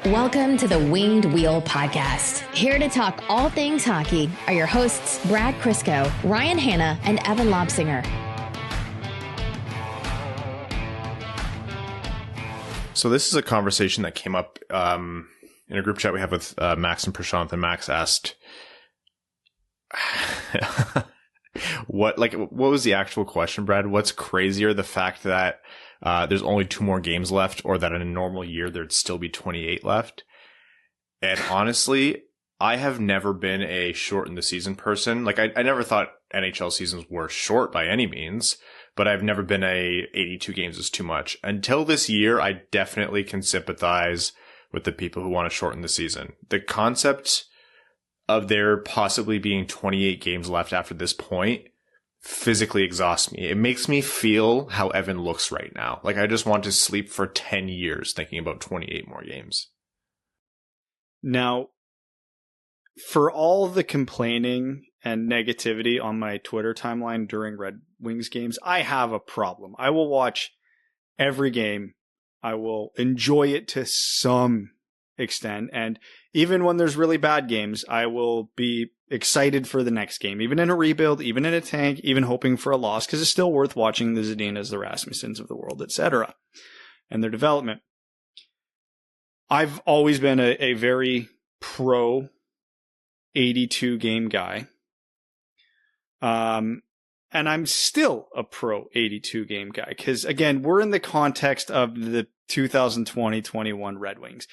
Welcome to the Winged Wheel Podcast. Here to talk all things hockey are your hosts, Brad Crisco, Ryan Hanna, and Evan Lobsinger. So this is a conversation that came up in a group chat we have with Max and Prashanth, and Max asked, what was the actual question, Brad? What's crazier, the fact that there's only 2 more games left, or that in a normal year there'd still be 28 left? And honestly, I have never been a shorten the season person. Like, I never thought NHL seasons were short by any means, but I've never been a 82 games is too much. Until this year, I definitely can sympathize with the people who want to shorten the season. The concept of there possibly being 28 games left after this point physically exhausts me. It makes me feel how Evan looks right now. Like, I just want to sleep for 10 years thinking about 28 more games. Now, for all the complaining and negativity on my Twitter timeline during Red Wings games, I have a problem. I will watch every game. I will enjoy it to some extent. And even when there's really bad games, I will be excited for the next game, even in a rebuild, even in a tank, even hoping for a loss, because it's still worth watching the Zadinas, the Rasmussens of the world, etc., and their development. I've always been a very pro 82 game guy. And I'm still a pro 82 game guy, because again, we're in the context of the 2020-21 Red Wings.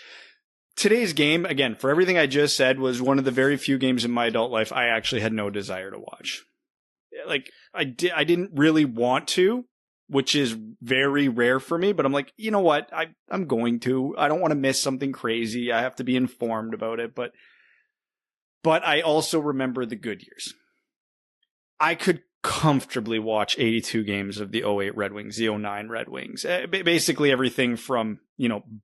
Today's game, again, for everything I just said, was one of the very few games in my adult life I actually had no desire to watch. Like, I didn't really want to, which is very rare for me, but I'm like, you know what? I'm going to. I don't want to miss something crazy. I have to be informed about it, but I also remember the good years. I could comfortably watch 82 games of the 08 Red Wings, the 09 Red Wings. Basically everything from,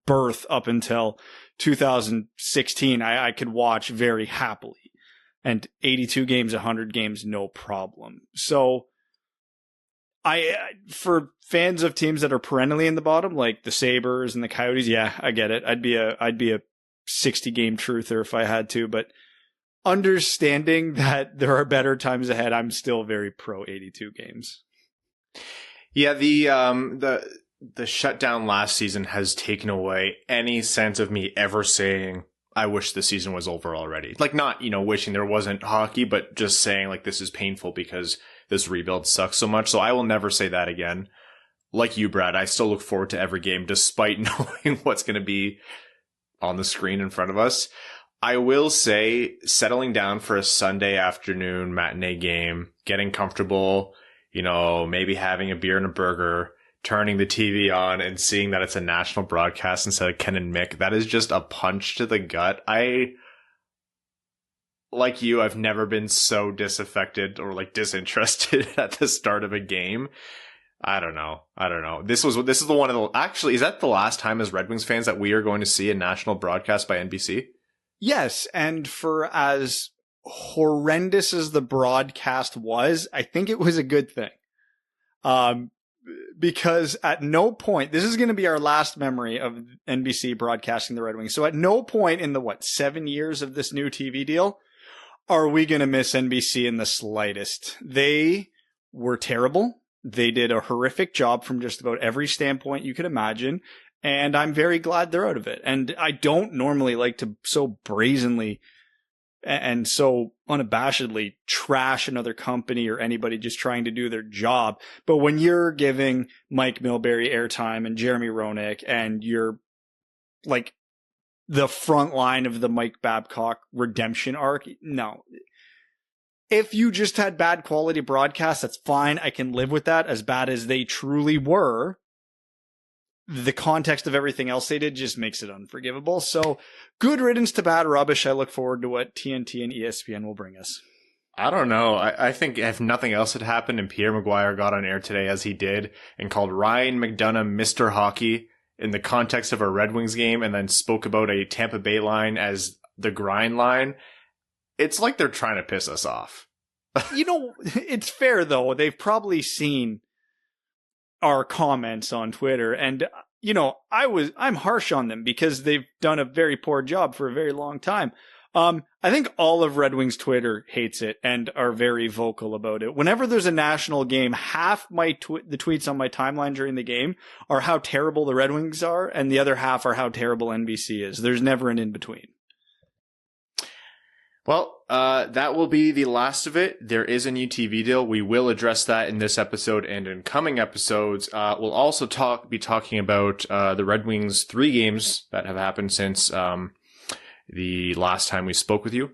birth up until 2016, I could watch very happily. And 82 games, 100 games, no problem. So for fans of teams that are perennially in the bottom, like the Sabres and the Coyotes, yeah, I get it. I'd be a 60 game truther if I had to, but understanding that there are better times ahead, I'm still very pro 82 games. Yeah, the shutdown last season has taken away any sense of me ever saying, I wish the season was over already. Like, not, wishing there wasn't hockey, but just saying, like, this is painful because this rebuild sucks so much. So I will never say that again. Like you, Brad, I still look forward to every game despite knowing what's going to be on the screen in front of us. I will say, settling down for a Sunday afternoon matinee game, getting comfortable, maybe having a beer and a burger, turning the TV on and seeing that it's a national broadcast instead of Ken and Mick, that is just a punch to the gut. Like you, I've never been so disaffected or disinterested at the start of a game. I don't know. This is the one of the, actually, is that the last time as Red Wings fans that we are going to see a national broadcast by NBC? Yes, and for as horrendous as the broadcast was, I think it was a good thing. Because at no point, this is going to be our last memory of NBC broadcasting the Red Wings. So at no point in the, 7 years of this new TV deal, are we going to miss NBC in the slightest. They were terrible. They did a horrific job from just about every standpoint you could imagine. And I'm very glad they're out of it. And I don't normally like to so brazenly and so unabashedly trash another company or anybody just trying to do their job. But when you're giving Mike Milbury airtime and Jeremy Roenick, and you're like the front line of the Mike Babcock redemption arc, no. If you just had bad quality broadcasts, that's fine. I can live with that, as bad as they truly were. The context of everything else they did just makes it unforgivable. So good riddance to bad rubbish. I look forward to what TNT and ESPN will bring us. I don't know. I think if nothing else had happened and Pierre Maguire got on air today as he did and called Ryan McDonough Mr. Hockey in the context of a Red Wings game and then spoke about a Tampa Bay line as the grind line, it's like they're trying to piss us off. It's fair, though. They've probably seen our comments on Twitter, and I'm harsh on them because they've done a very poor job for a very long time. I think all of Red Wings Twitter hates it and are very vocal about it. Whenever there's a national game, half the tweets on my timeline during the game are how terrible the Red Wings are, and the other half are how terrible NBC is. There's never an in-between. Well, that will be the last of it. There is a new TV deal. We will address that in this episode and in coming episodes. We'll also be talking about the Red Wings 3 games that have happened since the last time we spoke with you,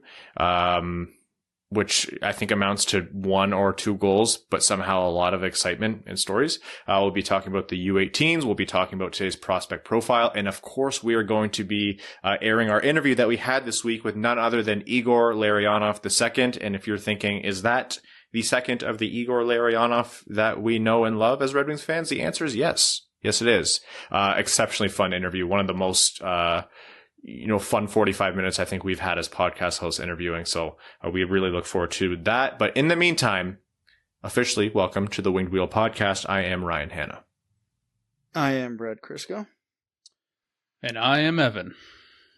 which I think amounts to 1 or 2 goals, but somehow a lot of excitement and stories. We'll be talking about the U18s. We'll be talking about today's prospect profile. And of course, we are going to be airing our interview that we had this week with none other than Igor Larionov II. And if you're thinking, is that the second of the Igor Larionov that we know and love as Red Wings fans? The answer is yes. Yes, it is. Exceptionally fun interview. One of the most fun 45 minutes I think we've had as podcast hosts interviewing. So we really look forward to that. But in the meantime, officially welcome to the Winged Wheel podcast. I am Ryan Hanna. I am Brad Crisco. And I am Evan.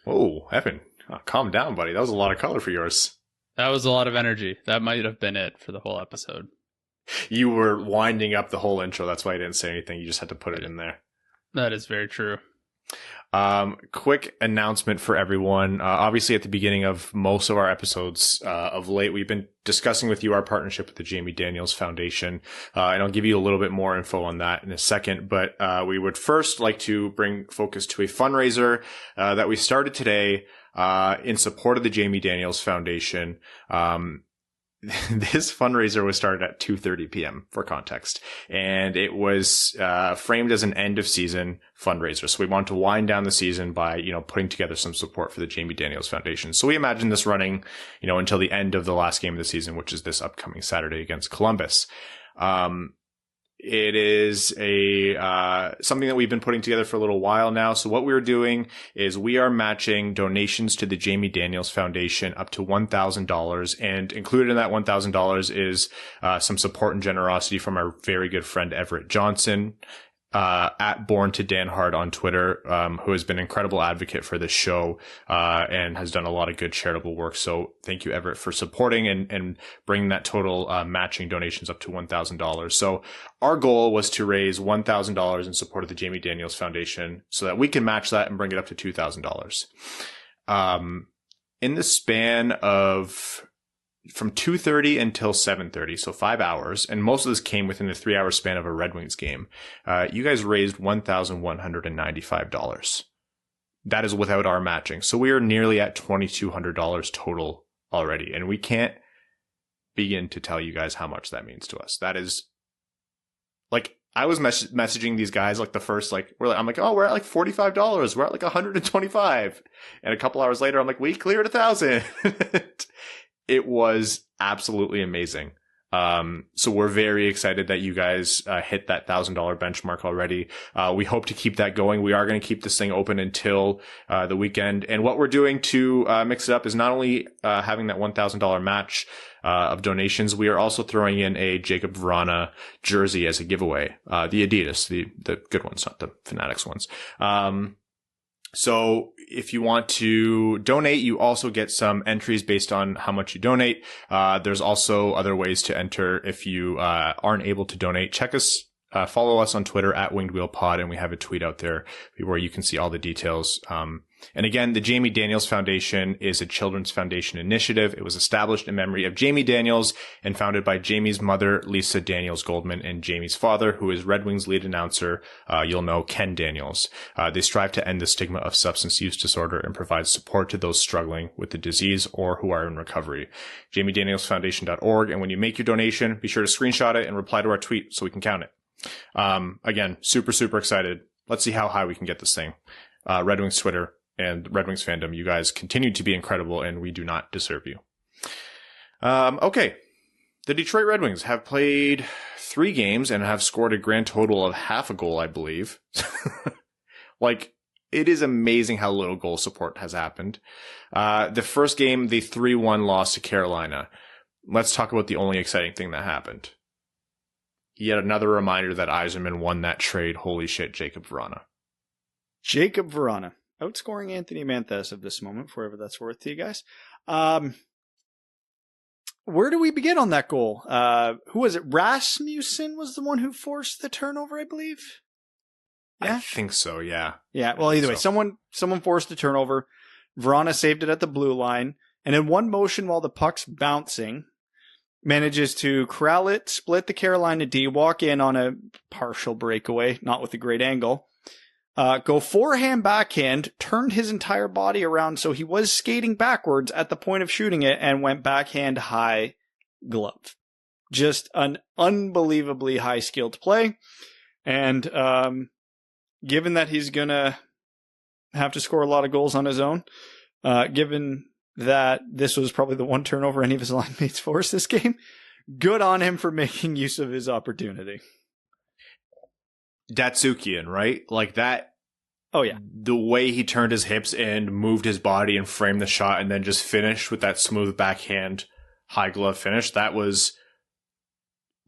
Oh, Evan, calm down, buddy. That was a lot of color for yours. That was a lot of energy. That might have been it for the whole episode. You were winding up the whole intro. That's why I didn't say anything. You just had to put it in there. That is very true. Quick announcement for everyone. Obviously at the beginning of most of our episodes, of late, we've been discussing with you our partnership with the Jamie Daniels Foundation. And I'll give you a little bit more info on that in a second, but, we would first like to bring focus to a fundraiser, that we started today, in support of the Jamie Daniels Foundation. This fundraiser was started at 2:30 p.m. for context, and it was framed as an end of season fundraiser. So we want to wind down the season by, putting together some support for the Jamie Daniels Foundation. So we imagine this running, until the end of the last game of the season, which is this upcoming Saturday against Columbus. It is something that we've been putting together for a little while now. So what we're doing is we are matching donations to the Jamie Daniels Foundation up to $1,000. And included in that $1,000 is some support and generosity from our very good friend Everett Johnson, at Born to Dan Hard on Twitter, who has been an incredible advocate for this show, and has done a lot of good charitable work. So thank you, Everett, for supporting and bringing that total, matching donations up to $1,000. So our goal was to raise $1,000 in support of the Jamie Daniels Foundation so that we can match that and bring it up to $2,000. In the span of from 2:30 until 7:30, so 5 hours, and most of this came within the 3-hour span of a Red Wings game. You guys raised $1,195. That is without our matching. So we are nearly at $2,200 total already, and we can't begin to tell you guys how much that means to us. That is, like, I was messaging these guys like the first, I'm like, oh, we're at like $45. We're at like $125. And a couple hours later, I'm like, we cleared $1,000. It was absolutely amazing. So we're very excited that you guys hit that $1,000 benchmark already. We hope to keep that going. We are going to keep this thing open until the weekend. And what we're doing to mix it up is not only having that $1,000 match of donations, we are also throwing in a Jacob Vrana jersey as a giveaway. The Adidas, the good ones, not the Fanatics ones. So if you want to donate, you also get some entries based on how much you donate. There's also other ways to enter if you aren't able to donate. Check us, follow us on Twitter at Winged Wheel Pod, and we have a tweet out there where you can see all the details. And again, the Jamie Daniels Foundation is a children's foundation initiative. It was established in memory of Jamie Daniels and founded by Jamie's mother, Lisa Daniels Goldman, and Jamie's father, who is Red Wings lead announcer, you'll know, Ken Daniels. They strive to end the stigma of substance use disorder and provide support to those struggling with the disease or who are in recovery. JamieDanielsFoundation.org. And when you make your donation, be sure to screenshot it and reply to our tweet so we can count it. Again, super, super excited. Let's see how high we can get this thing. Red Wings Twitter and Red Wings fandom, you guys continue to be incredible, and we do not deserve you. Okay. The Detroit Red Wings have played 3 games and have scored a grand total of half a goal, I believe. It is amazing how little goal support has happened. The first game, the 3-1 loss to Carolina. Let's talk about the only exciting thing that happened. Yet another reminder that Yzerman won that trade. Holy shit, Jacob Vrana. Jacob Vrana, outscoring Anthony Manthes of this moment, for whatever that's worth to you guys. Where do we begin on that goal? Who was it? Rasmussen was the one who forced the turnover, I believe. Yeah? I think so, yeah. Yeah, well, either way, someone forced a turnover. Vrana saved it at the blue line. And in one motion while the puck's bouncing, manages to corral it, split the Carolina D, walk in on a partial breakaway, not with a great angle. Go forehand, backhand, turned his entire body around so he was skating backwards at the point of shooting it and went backhand high glove. Just an unbelievably high-skilled play. And given that he's going to have to score a lot of goals on his own, given that this was probably the one turnover any of his line mates forced this game, good on him for making use of his opportunity. Datsyukian, right? Like that. Oh, yeah. The way he turned his hips and moved his body and framed the shot and then just finished with that smooth backhand high glove finish. That was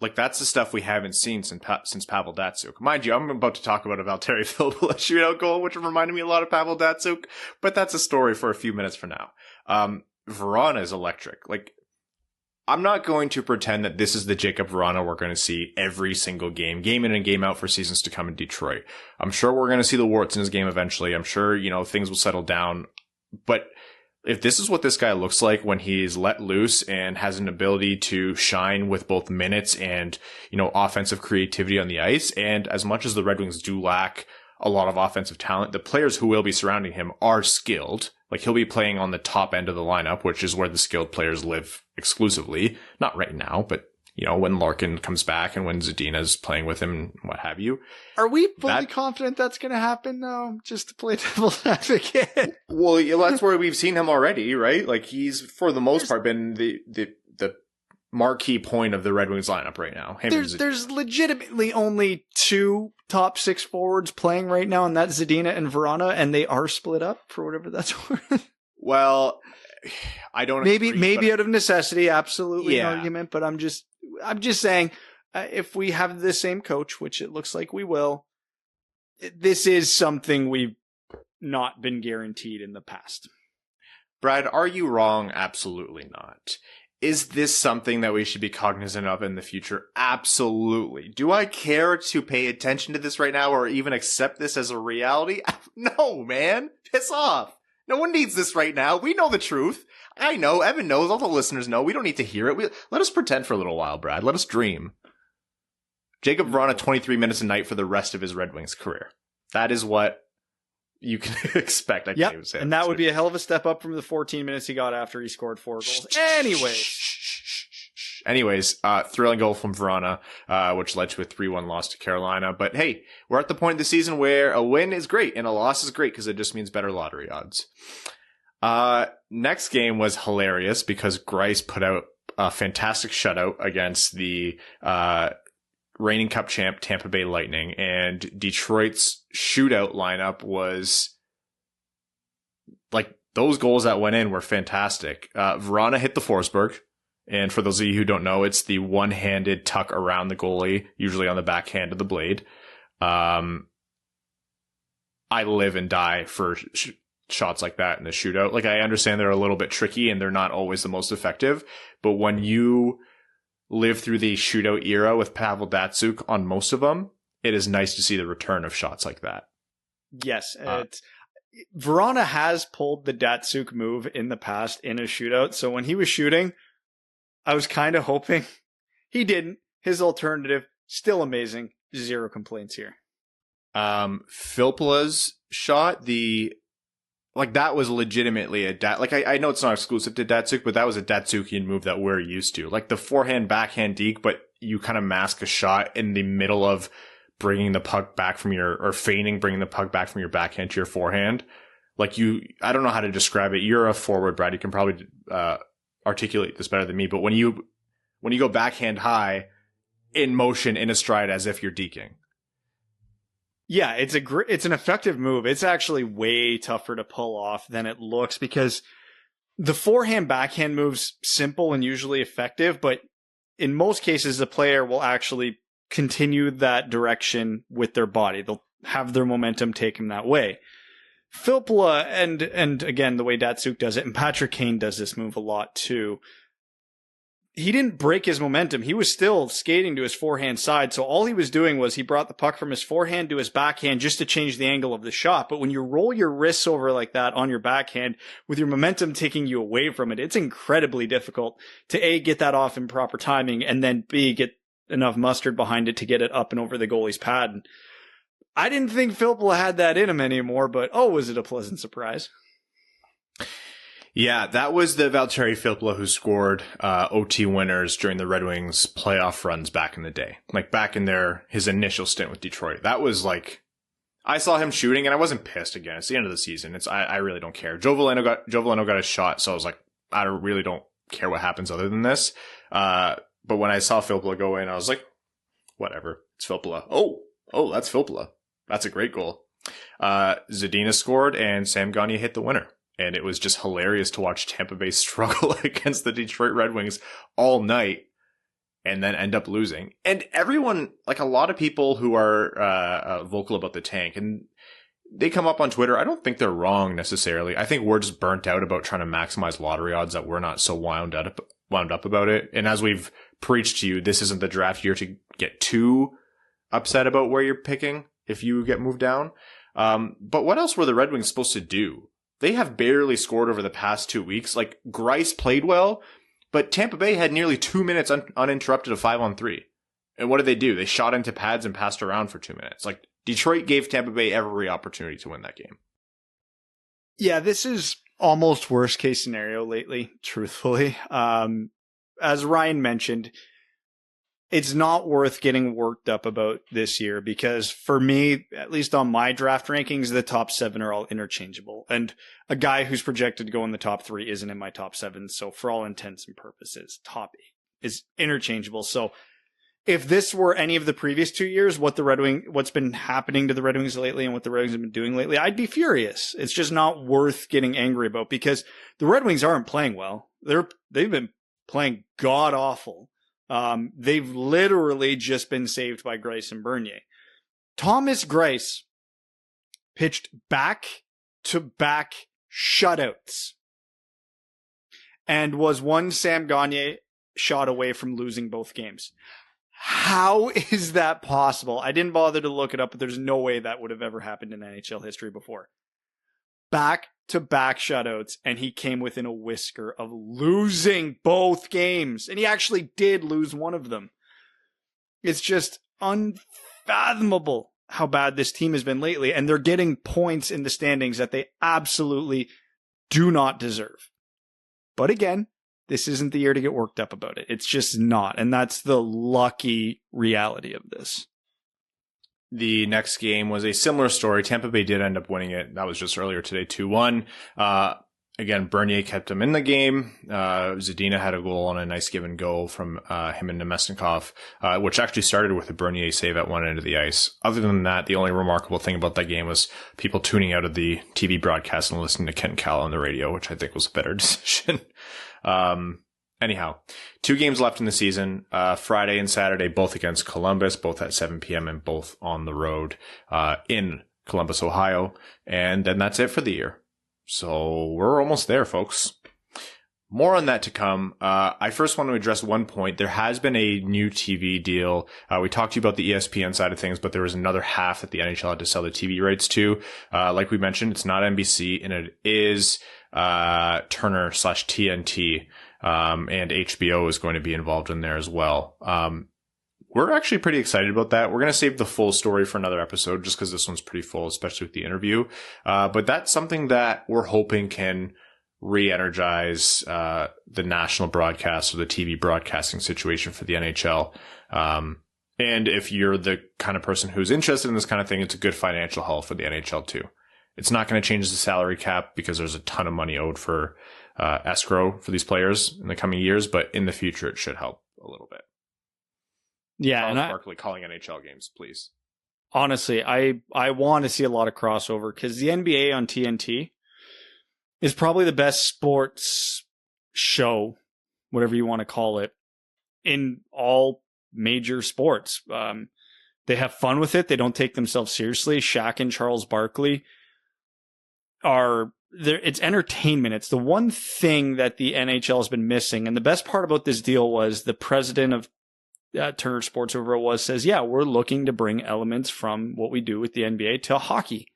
like, that's the stuff we haven't seen since Pavel Datsyuk. Mind you, I'm about to talk about a Valtteri Filppula shootout goal, which reminded me a lot of Pavel Datsyuk, but that's a story for a few minutes from now. Vrana is electric. Like, I'm not going to pretend that this is the Jacob Vrana we're going to see every single game in and game out for seasons to come in Detroit. I'm sure we're going to see the warts in his game eventually. I'm sure, things will settle down. But if this is what this guy looks like when he's let loose and has an ability to shine with both minutes and, offensive creativity on the ice, and as much as the Red Wings do lack a lot of offensive talent, the players who will be surrounding him are skilled. Like, he'll be playing on the top end of the lineup, which is where the skilled players live exclusively. Not right now, but, when Larkin comes back and when Zadina's playing with him and what have you. Are we fully confident that's going to happen, though? Just to play devil's advocate? Well, that's where we've seen him already, right? Like, he's, for the most part, been the marquee point of the Red Wings lineup right now. There's legitimately only two top six forwards playing right now, and that's Zadina and Vrana, and they are split up for whatever that's worth. Well, I don't maybe out of necessity, absolutely an argument, but I'm just saying, if we have the same coach, which it looks like we will, this is something we've not been guaranteed in the past. Brad, are you wrong? Absolutely not. Is this something that we should be cognizant of in the future? Absolutely. Do I care to pay attention to this right now or even accept this as a reality? No, man. Piss off. No one needs this right now. We know the truth. I know. Evan knows. All the listeners know. We don't need to hear it. Let us pretend for a little while, Brad. Let us dream. Jacob Vrana, 23 minutes a night for the rest of his Red Wings career. That is what you can expect. And that would be a hell of a step up from the 14 minutes he got after he scored 4 goals. Anyways, thrilling goal from Vrana, which led to a 3-1 loss to Carolina. But hey, we're at the point of the season where a win is great and a loss is great because it just means better lottery odds. Next game was hilarious because Greiss put out a fantastic shutout against the reigning Cup champ Tampa Bay Lightning, and Detroit's shootout lineup was like, those goals that went in were fantastic. Vrana hit the Forsberg, and for those of you who don't know, it's the one-handed tuck around the goalie, usually on the backhand of the blade. I live and die for shots like that in the shootout. Like, I understand they're a little bit tricky and they're not always the most effective, but when you live through the shootout era with Pavel Datsyuk on most of them, it is nice to see the return of shots like that. Yes. Vrana has pulled the Datsyuk move in the past in a shootout. So when he was shooting, I was kind of hoping he didn't. His alternative, still amazing. 0 complaints here. Filppula's shot, that was legitimately I know it's not exclusive to Datsyuk, but that was a Datsyukian move that we're used to. Like the forehand, backhand deke, but you kind of mask a shot in the middle of bringing the puck back feigning bringing the puck back from your backhand to your forehand. I don't know how to describe it. You're a forward, Brad. You can probably articulate this better than me. But when you go backhand high in motion in a stride as if you're deking. Yeah, it's an effective move. It's actually way tougher to pull off than it looks because the forehand backhand move's simple and usually effective, but in most cases the player will actually continue that direction with their body. They'll have their momentum take him that way. Filppula and again, the way Datsuk does it, and Patrick Kane does this move a lot too. He didn't break his momentum. He was still skating to his forehand side. So all he was doing was he brought the puck from his forehand to his backhand just to change the angle of the shot. But when you roll your wrists over like that on your backhand with your momentum taking you away from it, it's incredibly difficult to A, get that off in proper timing, and then B, get enough mustard behind it to get it up and over the goalie's pad. And I didn't think Filppula had that in him anymore, but was it a pleasant surprise? Yeah, that was the Valtteri Filppula who scored OT winners during the Red Wings playoff runs back in the day. Like back in his initial stint with Detroit. That was like, I saw him shooting and I wasn't pissed again. It's the end of the season. I really don't care. Joe Veleno got a shot, so I was like, I really don't care what happens other than this. But when I saw Filppula go in, I was like, whatever. It's Filppula. Oh, that's Filppula. That's a great goal. Zadina scored and Sam Gagner hit the winner. And it was just hilarious to watch Tampa Bay struggle against the Detroit Red Wings all night and then end up losing. And everyone, like a lot of people who are vocal about the tank, and they come up on Twitter, I don't think they're wrong necessarily. I think we're just burnt out about trying to maximize lottery odds, that we're not so wound up about it. And as we've preached to you, this isn't the draft year to get too upset about where you're picking if you get moved down. But what else were the Red Wings supposed to do? They have barely scored over the past 2 weeks. Like, Greiss played well, but Tampa Bay had nearly 2 minutes uninterrupted of 5-on-3. And what did they do? They shot into pads and passed around for 2 minutes. Like, Detroit gave Tampa Bay every opportunity to win that game. Yeah, this is almost worst case scenario lately, truthfully. As Ryan mentioned, it's not worth getting worked up about this year because for me, at least on my draft rankings, the top 7 are all interchangeable. And a guy who's projected to go in the top 3 isn't in my top 7. So for all intents and purposes, top 8 is interchangeable. So if this were any of the previous 2 years, what's been happening to the Red Wings lately and what the Red Wings have been doing lately, I'd be furious. It's just not worth getting angry about because the Red Wings aren't playing well. They've been playing god awful. They've literally just been saved by Greiss and Bernier. Thomas Greiss pitched back-to-back shutouts and was one Sam Gagner shot away from losing both games. How is that possible? I didn't bother to look it up, but there's no way that would have ever happened in NHL history before. Back-to-back shutouts, and he came within a whisker of losing both games. And he actually did lose one of them. It's just unfathomable how bad this team has been lately, and they're getting points in the standings that they absolutely do not deserve. But again, this isn't the year to get worked up about it. It's just not, and that's the lucky reality of this. The next game was a similar story. Tampa Bay did end up winning it. That was just earlier today, 2-1. Again, Bernier kept him in the game. Zadina had a goal on a nice give and go from him and Nemesnikov, which actually started with a Bernier save at one end of the ice. Other than that, the only remarkable thing about that game was people tuning out of the TV broadcast and listening to Ken Cowell on the radio, which I think was a better decision. Anyhow, 2 games left in the season, Friday and Saturday, both against Columbus, both at 7 p.m. and both on the road, in Columbus, Ohio. And then that's it for the year. So we're almost there, folks. More on that to come. I first want to address one point. There has been a new TV deal. We talked to you about the ESPN side of things, but there was another half that the NHL had to sell the TV rights to. Like we mentioned, it's not NBC and it is, Turner/TNT. And HBO is going to be involved in there as well. We're actually pretty excited about that. We're going to save the full story for another episode just because this one's pretty full, especially with the interview. But that's something that we're hoping can re-energize the national broadcast or the TV broadcasting situation for the NHL. And if you're the kind of person who's interested in this kind of thing, it's a good financial haul for the NHL too. It's not going to change the salary cap because there's a ton of money owed for escrow for these players in the coming years, but in the future it should help a little bit. Yeah, Charles Barkley calling NHL games, please. Honestly, I want to see a lot of crossover because the NBA on TNT is probably the best sports show, whatever you want to call it, in all major sports. They have fun with it. They don't take themselves seriously. Shaq and Charles Barkley it's entertainment. It's the one thing that the NHL has been missing. And the best part about this deal was the president of Turner Sports, whoever it was, says, yeah, we're looking to bring elements from what we do with the NBA to hockey,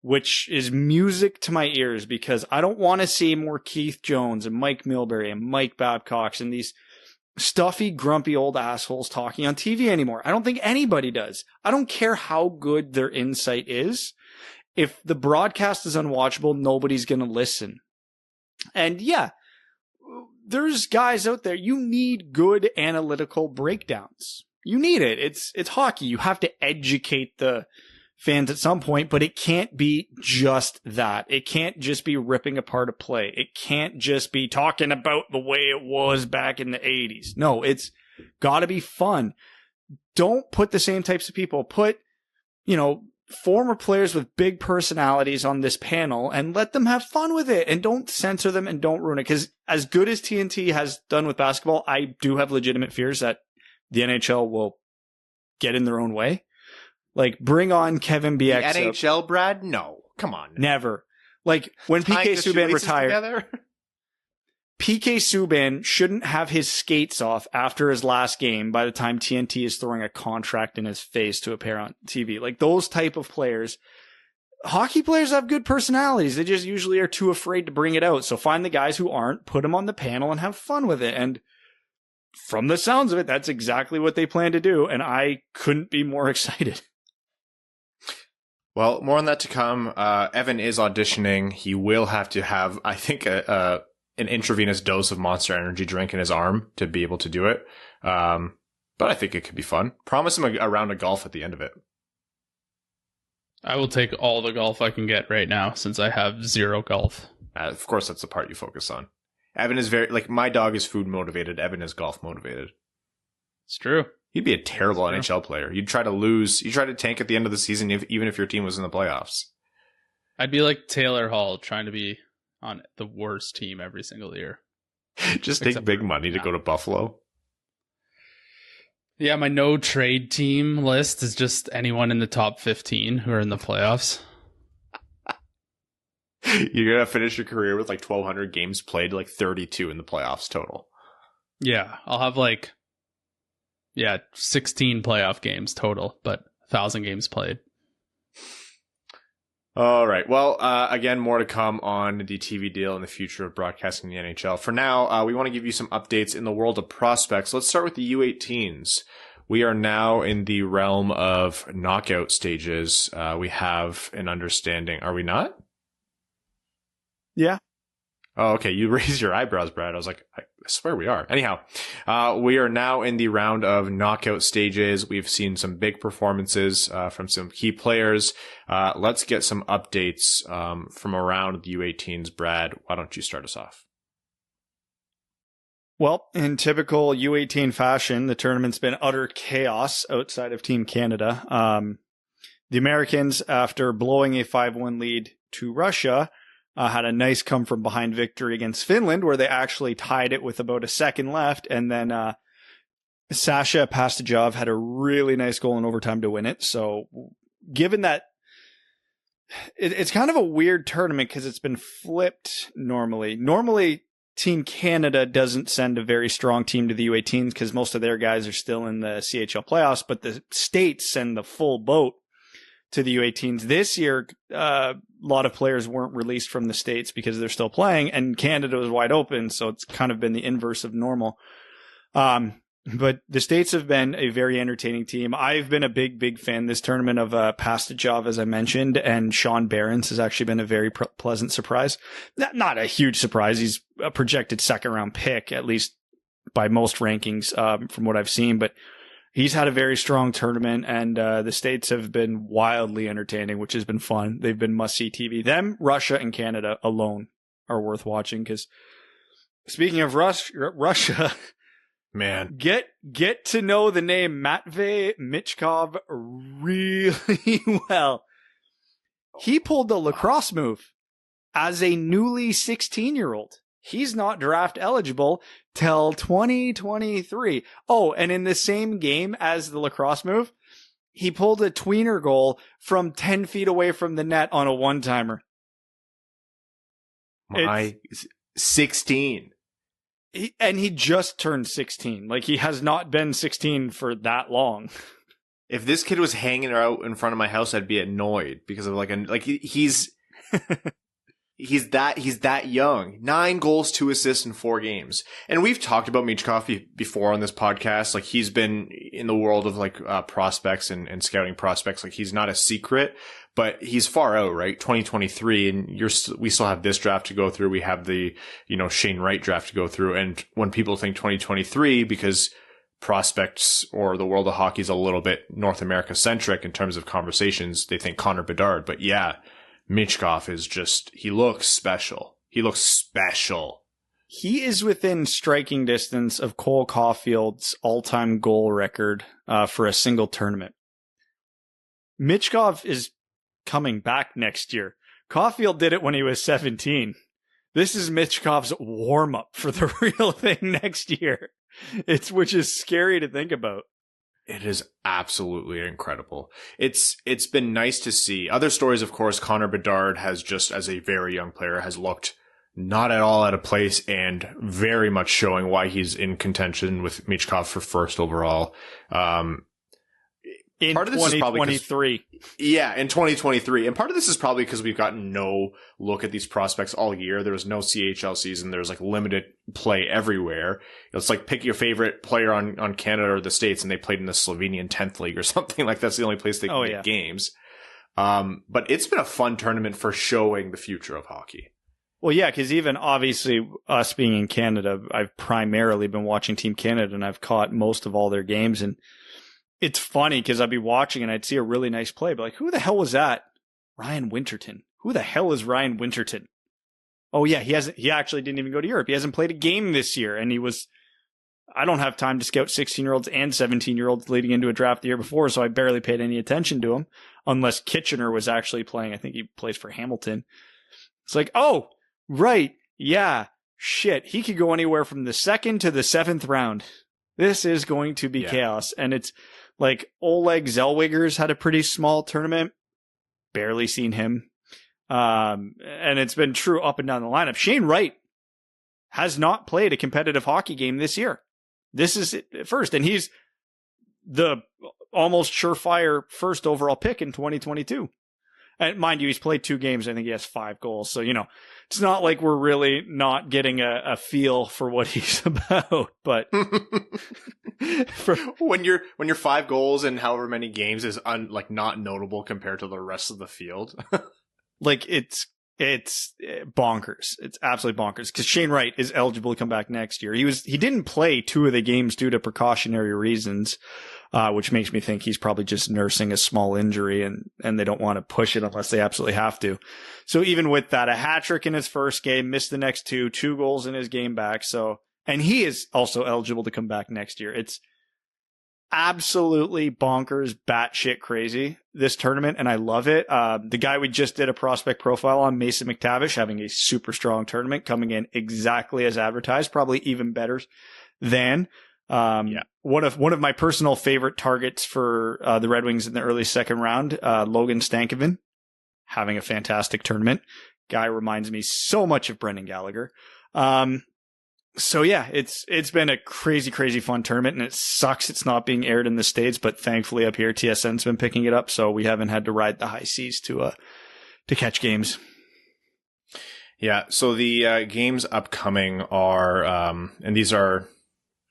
which is music to my ears, because I don't want to see more Keith Jones and Mike Milbury and Mike Babcock and these stuffy, grumpy old assholes talking on TV anymore. I don't think anybody does. I don't care how good their insight is. If the broadcast is unwatchable, nobody's going to listen. And yeah, there's guys out there. You need good analytical breakdowns. You need it. It's hockey. You have to educate the fans at some point, but it can't be just that. It can't just be ripping apart a play. It can't just be talking about the way it was back in the 80s. No, it's got to be fun. Don't put the same types of people. Put, former players with big personalities on this panel and let them have fun with it, and don't censor them and don't ruin it. Because as good as TNT has done with basketball, I do have legitimate fears that the NHL will get in their own way. Like, bring on Kevin BX. The NHL, Brad? No. Come on. Never. Like, when PK Subban retired, PK Subban shouldn't have his skates off after his last game by the time TNT is throwing a contract in his face to appear on TV. Like, those type of players. Hockey players have good personalities. They just usually are too afraid to bring it out. So find the guys who aren't, put them on the panel, and have fun with it. And from the sounds of it, that's exactly what they plan to do. And I couldn't be more excited. Well, more on that to come. Evan is auditioning. He will have to have, I think, an intravenous dose of Monster Energy drink in his arm to be able to do it. But I think it could be fun. Promise him a round of golf at the end of it. I will take all the golf I can get right now, since I have zero golf. Of course, that's the part you focus on. Evan is my dog is food motivated. Evan is golf motivated. It's true. You'd be a terrible NHL player. You'd try to lose. You try to tank at the end of the season, even if your team was in the playoffs. I'd be like Taylor Hall, trying to be on the worst team every single year. Just take big money to go to Buffalo. Yeah, my no trade team list is just anyone in the top 15 who are in the playoffs. You're going to finish your career with 1,200 games played, 32 in the playoffs total. Yeah, I'll have 16 playoff games total, but 1,000 games played. All right. Well, again, more to come on the TV deal and the future of broadcasting the NHL. For now, we want to give you some updates in the world of prospects. Let's start with the U18s. We are now in the realm of knockout stages. We have an understanding. Are we not? Yeah. Oh, okay. You raised your eyebrows, Brad. I was like, I swear we are. Anyhow, we are now in the round of knockout stages. We've seen some big performances from some key players. Let's get some updates from around the U18s. Brad, why don't you start us off? Well, in typical U18 fashion, the tournament's been utter chaos outside of Team Canada. The Americans, after blowing a 5-1 lead to Russia, had a nice come from behind victory against Finland, where they actually tied it with about a second left. And then Sasha Pastajov had a really nice goal in overtime to win it. So given that it's kind of a weird tournament because it's been flipped normally. Normally, Team Canada doesn't send a very strong team to the U18s because most of their guys are still in the CHL playoffs, but the States send the full boat to the U18s. This year, a lot of players weren't released from the States because they're still playing, and Canada was wide open, so it's kind of been the inverse of normal. But the States have been a very entertaining team. I've been a big fan this tournament of Pastajov, as I mentioned, and Sean Behrens has actually been a very pleasant surprise. Not a huge surprise. He's a projected second-round pick, at least by most rankings from what I've seen, but he's had a very strong tournament, and the States have been wildly entertaining, which has been fun. They've been must-see TV. Them, Russia, and Canada alone are worth watching, because speaking of Russia... Man, get to know the name Matvei Michkov really well. He pulled the lacrosse move as a newly 16-year-old. He's not draft eligible till 2023. Oh, and in the same game as the lacrosse move, he pulled a tweener goal from 10 feet away from the net on a one-timer. 16. He just turned 16. Like, he has not been 16 for that long. If this kid was hanging out in front of my house, I'd be annoyed because of he's that young. 9 goals, 2 assists in 4 games. And we've talked about Michkov before on this podcast. Like, he's been in the world of prospects and scouting prospects. Like, he's not a secret, but he's far out, right? 2023, and we still have this draft to go through. We have the, Shane Wright draft to go through. And when people think 2023, because prospects or the world of hockey is a little bit North America centric in terms of conversations, they think Connor Bedard. But yeah, Michkov is he looks special. He looks special. He is within striking distance of Cole Caulfield's all-time goal record for a single tournament. Michkov is coming back next year. Caulfield did it when he was 17. This is Michkov's warm-up for the real thing next year. Which is scary to think about. It is absolutely incredible. It's been nice to see. Other stories, of course, Connor Bedard has just, as a very young player, has looked not at all out of place and very much showing why he's in contention with Michkov for first overall. In 2023. Yeah, in 2023. And part of this is probably because we've gotten no look at these prospects all year. There was no CHL season. There's limited play everywhere. It's like pick your favorite player on Canada or the States, and they played in the Slovenian 10th league or something. That's the only place they can get games. But it's been a fun tournament for showing the future of hockey. Well, yeah, because even obviously us being in Canada, I've primarily been watching Team Canada, and I've caught most of all their games. And it's funny because I'd be watching and I'd see a really nice play, but who the hell was that? Ryan Winterton. Who the hell is Ryan Winterton? Oh yeah, he actually didn't even go to Europe. He hasn't played a game this year, and I don't have time to scout 16-year-olds and 17-year-olds leading into a draft the year before, so I barely paid any attention to him unless Kitchener was actually playing. I think he plays for Hamilton. It's oh, right. Yeah, shit. He could go anywhere from the 2nd to the 7th round. This is going to be chaos. And it's Oleg Zellweger's had a pretty small tournament. Barely seen him. And it's been true up and down the lineup. Shane Wright has not played a competitive hockey game this year. This is it first. And he's the almost surefire first overall pick in 2022. And mind you, he's played 2 games. I think he has 5 goals. So, it's not like we're really not getting a feel for what he's about. But when your 5 goals in however many games is not notable compared to the rest of the field. It's bonkers. It's absolutely bonkers because Shane Wright is eligible to come back next year. He didn't play 2 of the games due to precautionary reasons. Which makes me think he's probably just nursing a small injury and they don't want to push it unless they absolutely have to. So even with that, a hat trick in his first game, missed the next 2 goals in his game back. And he is also eligible to come back next year. It's absolutely bonkers, batshit crazy, this tournament. And I love it. The guy we just did a prospect profile on, Mason McTavish, having a super strong tournament, coming in exactly as advertised, probably even better than one of my personal favorite targets for the Red Wings in the early second round, Logan Stankoven, having a fantastic tournament. Guy reminds me so much of Brendan Gallagher. So yeah, it's been a crazy, crazy fun tournament, and it sucks it's not being aired in the States, but thankfully up here TSN's been picking it up, so we haven't had to ride the high seas to catch games. Yeah, so the games upcoming are, and these are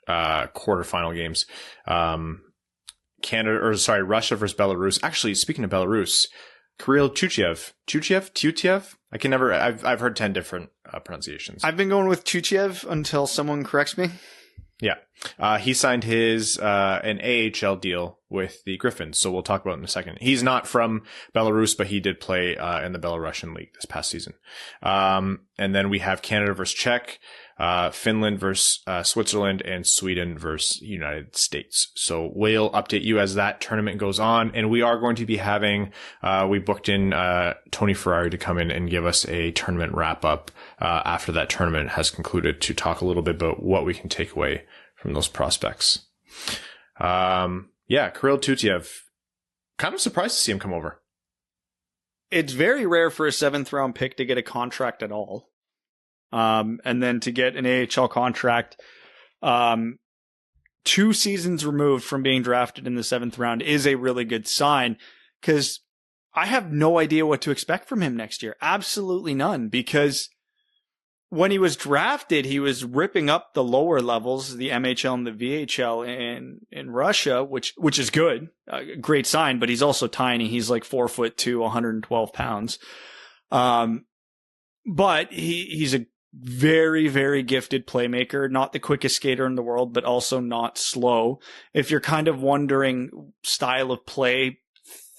quarterfinal games. Russia versus Belarus. Actually, speaking of Belarus, Kirill Tutyev. I've heard 10 different pronunciations. I've been going with Tutyev until someone corrects me. Yeah. He signed his an AHL deal with the Griffins, so we'll talk about it in a second. He's not from Belarus, but he did play in the Belarusian league this past season. And then we have Canada versus Czech, Finland versus Switzerland, and Sweden versus United States. So we'll update you as that tournament goes on. And we are going to be having, we booked in Tony Ferrari to come in and give us a tournament wrap up after that tournament has concluded, to talk a little bit about what we can take away from those prospects. Kirill Tutyev, kind of surprised to see him come over. It's very rare for a 7th round pick to get a contract at all. And then to get an AHL contract, 2 seasons removed from being drafted in the 7th round is a really good sign, because I have no idea what to expect from him next year. Absolutely none, because when he was drafted, he was ripping up the lower levels, the MHL and the VHL in Russia, which is good, great sign. But he's also tiny. He's like 4'2", 112 pounds. But he's a very, very gifted playmaker. Not the quickest skater in the world, but also not slow. If you're kind of wondering style of play,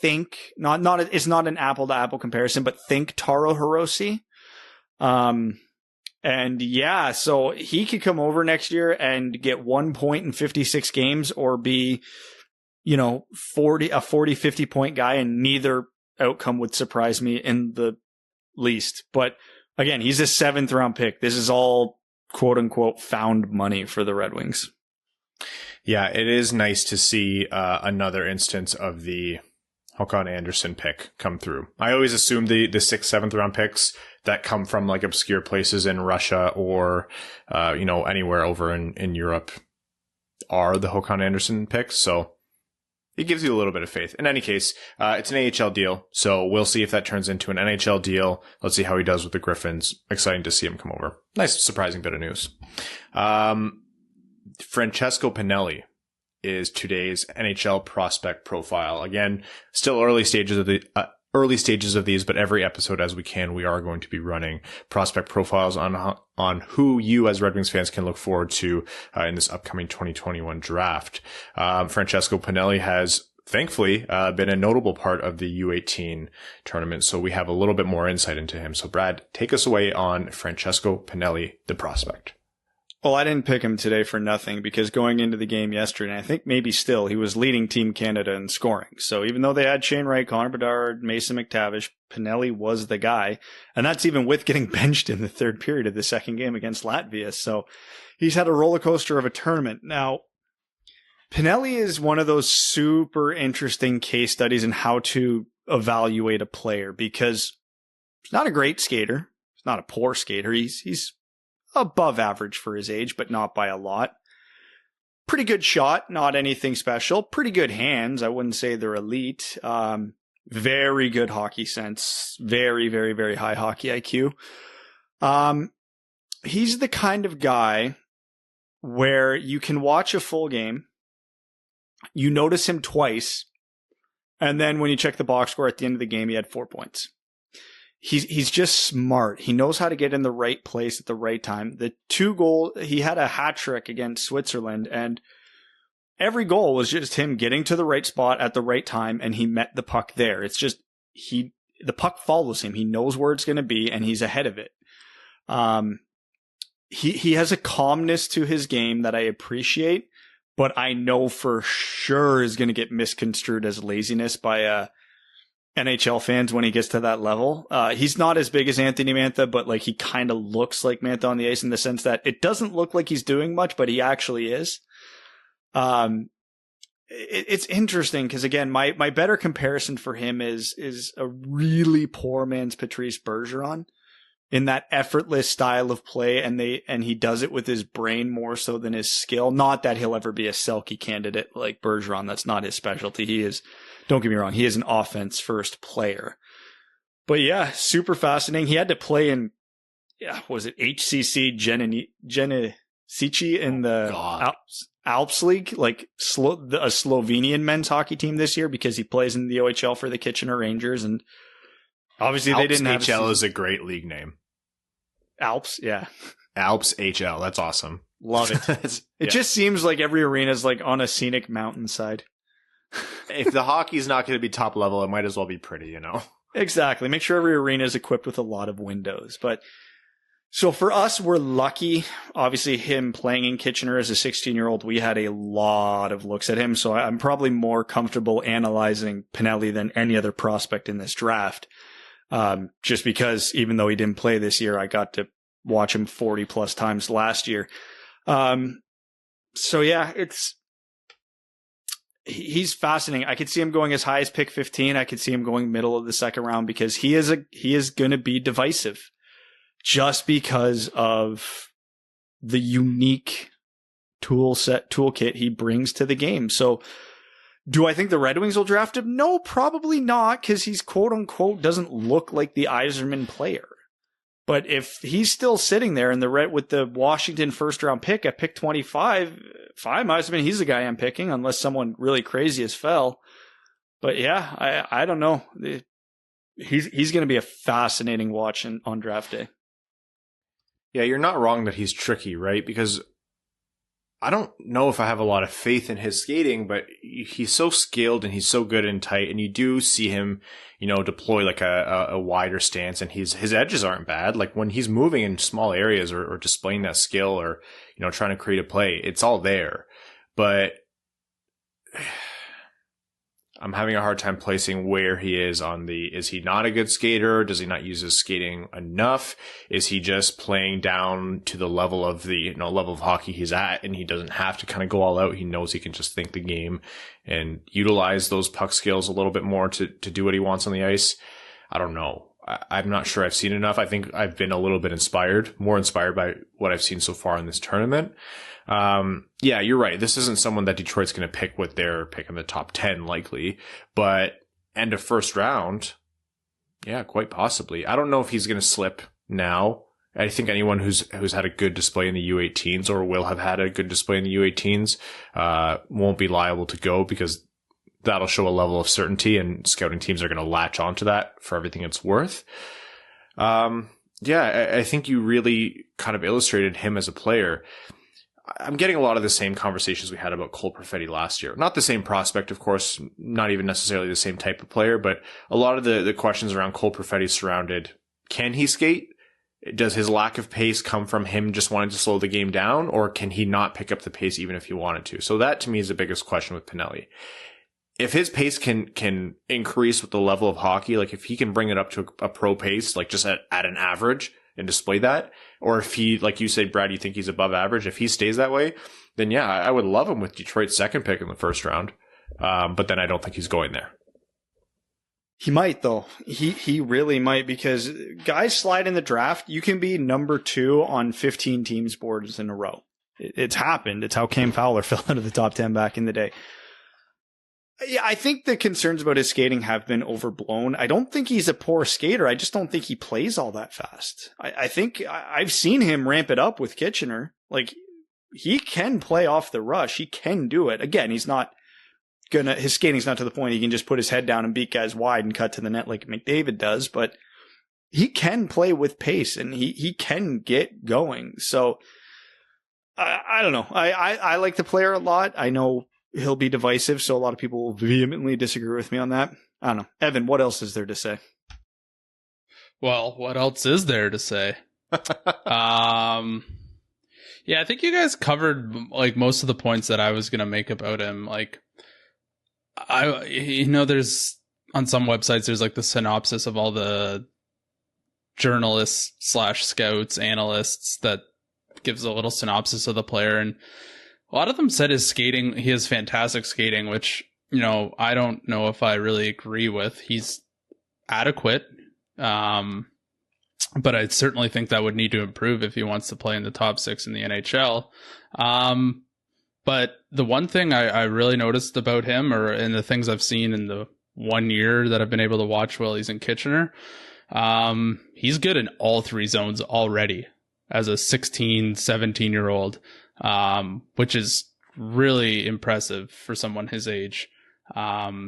think it's not an apple to apple comparison, but think Taro Hirose. And yeah, so he could come over next year and get 1 point in 56 games, or be, 40, 50 point guy, and neither outcome would surprise me in the least. But again, he's a 7th round pick. This is all quote unquote found money for the Red Wings. Yeah, it is nice to see another instance of the Håkan Andersson pick come through. I always assume the 6th, 7th round picks that come from like obscure places in Russia or, anywhere over in Europe are the Håkan Andersson picks. So it gives you a little bit of faith. In any case, it's an AHL deal. So we'll see if that turns into an NHL deal. Let's see how he does with the Griffins. Exciting to see him come over. Nice, surprising bit of news. Francesco Pinelli is today's NHL prospect profile. Again, still early stages of these, but every episode as we can, we are going to be running prospect profiles on who you as Red Wings fans can look forward to in this upcoming 2021 draft. Francesco Pinelli has thankfully been a notable part of the U18 tournament, so we have a little bit more insight into him. So Brad, take us away on Francesco Pinelli, the prospect. Well, I didn't pick him today for nothing, because going into the game yesterday, and I think maybe still, he was leading Team Canada in scoring. So even though they had Shane Wright, Connor Bedard, Mason McTavish, Pinelli was the guy. And that's even with getting benched in the 3rd period of the 2nd game against Latvia. So he's had a roller coaster of a tournament. Now, Pinelli is one of those super interesting case studies in how to evaluate a player, because he's not a great skater. He's not a poor skater. He's above average for his age, but not by a lot. Pretty good shot, not anything special. Pretty good hands. I wouldn't say they're elite. Very good hockey sense. Very, very, very high hockey IQ. He's the kind of guy where you can watch a full game, you notice him twice, and then when you check the box score at the end of the game, he had 4 points. He's just smart. He knows how to get in the right place at the right time. The 2 goals, he had a hat trick against Switzerland, and every goal was just him getting to the right spot at the right time, and he met the puck there. It's just the puck follows him. He knows where it's going to be, and he's ahead of it. He has a calmness to his game that I appreciate, but I know for sure is going to get misconstrued as laziness by NHL fans when he gets to that level. He's not as big as Anthony Mantha, but like he kind of looks like Mantha on the ice in the sense that it doesn't look like he's doing much, but he actually is. It's interesting because again, my better comparison for him is a really poor man's Patrice Bergeron in that effortless style of play, and he does it with his brain more so than his skill. Not that he'll ever be a Selke candidate like Bergeron. That's not his specialty. He is, don't get me wrong, he is an offense first player. But yeah, super fascinating. He had to play in, was it HCC Genesici in the Alps League, like a Slovenian men's hockey team this year, because he plays in the OHL for the Kitchener Rangers, and obviously they didn't have HL is a great league name. Alps, yeah. Alps HL, that's awesome. Love it. It just seems like every arena is like on a scenic mountainside. If the hockey's not going to be top level, it might as well be pretty, you know? Exactly. Make sure every arena is equipped with a lot of windows. But so for us, we're lucky. Obviously, him playing in Kitchener as a 16-year-old, we had a lot of looks at him. So I'm probably more comfortable analyzing Pinelli than any other prospect in this draft. Just because even though he didn't play this year, I got to watch him 40 plus times last year. So yeah, he's fascinating. I could see him going as high as pick 15. I could see him going middle of the second round because he is going to be divisive just because of the unique toolkit he brings to the game. So do I think the Red Wings will draft him? No, probably not, because he's quote unquote doesn't look like the Yzerman player. But if he's still sitting there in with the Washington first round pick at pick 25, fine, Yzerman, he's the guy I'm picking, unless someone really crazy has fell. But yeah, I don't know. He's going to be a fascinating watch on draft day. Yeah, you're not wrong that he's tricky, right? Because I don't know if I have a lot of faith in his skating, but he's so skilled and he's so good and tight, and you do see him, deploy like a wider stance, and his edges aren't bad. Like when he's moving in small areas or displaying that skill or, trying to create a play, it's all there. But I'm having a hard time placing where he is is he not a good skater? Does he not use his skating enough? Is he just playing down to the level of level of hockey he's at, and he doesn't have to kind of go all out? He knows he can just think the game and utilize those puck skills a little bit more to do what he wants on the ice. I don't know. I'm not sure I've seen enough. I think I've been a little bit more inspired by what I've seen so far in this tournament. Yeah, you're right. This isn't someone that Detroit's going to pick with their pick in the top 10 likely, but end of first round. Yeah, quite possibly. I don't know if he's going to slip now. I think anyone who's had a good display in the U18s or will have had a good display in the U18s, won't be liable to go, because that'll show a level of certainty, and scouting teams are going to latch onto that for everything it's worth. Yeah, I think you really kind of illustrated him as a player. I'm getting a lot of the same conversations we had about Cole Perfetti last year. Not the same prospect, of course, not even necessarily the same type of player, but a lot of the questions around Cole Perfetti surrounded, can he skate? Does his lack of pace come from him just wanting to slow the game down, or can he not pick up the pace even if he wanted to? So that to me is the biggest question with Pinelli. If his pace can increase with the level of hockey, like if he can bring it up to a pro pace, like just at an average and display that, or if he, like you said, Brad, you think he's above average, if he stays that way, then yeah, I would love him with Detroit's second pick in the first round. But then I don't think he's going there. He might, though. He really might, because guys slide in the draft. You can be number 2 on 15 teams' boards in a row. It's happened. It's how Cam Fowler fell out of the top 10 back in the day. Yeah, I think the concerns about his skating have been overblown. I don't think he's a poor skater. I just don't think he plays all that fast. I think I've seen him ramp it up with Kitchener. Like, he can play off the rush. He can do it. Again, his skating's not to the point he can just put his head down and beat guys wide and cut to the net like McDavid does, but he can play with pace and he can get going. So I don't know. I like the player a lot. I know he'll be divisive, so a lot of people will vehemently disagree with me on that. I don't know. Evan, what else is there to say? Well, what else is there to say? Yeah, I think you guys covered like most of the points that I was going to make about him. Like, there's on some websites, there's like the synopsis of all the journalists / scouts, analysts that gives a little synopsis of the player. And a lot of them said his skating, he has fantastic skating, which, I don't know if I really agree with. He's adequate. But I certainly think that would need to improve if he wants to play in the top 6 in the NHL. But the one thing I really noticed about him, or in the things I've seen in the 1 year that I've been able to watch while he's in Kitchener, he's good in all 3 zones already as a 16, 17-year-old, which is really impressive for someone his age.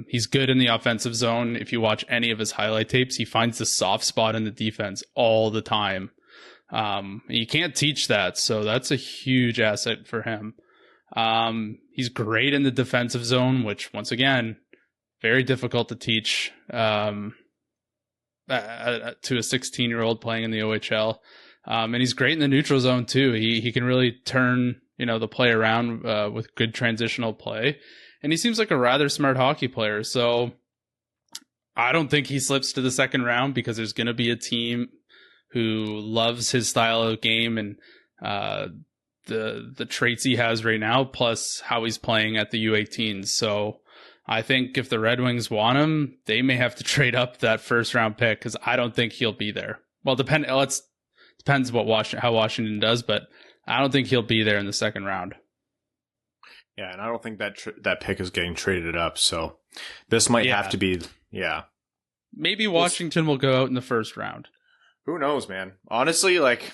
He's good in the offensive zone. If you watch any of his highlight tapes, he finds the soft spot in the defense all the time. You can't teach that, so that's a huge asset for him. He's great in the defensive zone, which once again, very difficult to teach to a 16-year-old playing in the OHL. And he's great in the neutral zone too. He can really turn, the play around with good transitional play. And he seems like a rather smart hockey player. So I don't think he slips to the second round, because there's going to be a team who loves his style of game and the traits he has right now, plus how he's playing at the U18s. So I think if the Red Wings want him, they may have to trade up that first round pick because I don't think he'll be there. Well, depends how Washington does, but I don't think he'll be there in the second round. Yeah, and I don't think that pick is getting traded up. So this might have to be, Maybe Washington will go out in the first round. Who knows, man? Honestly, like,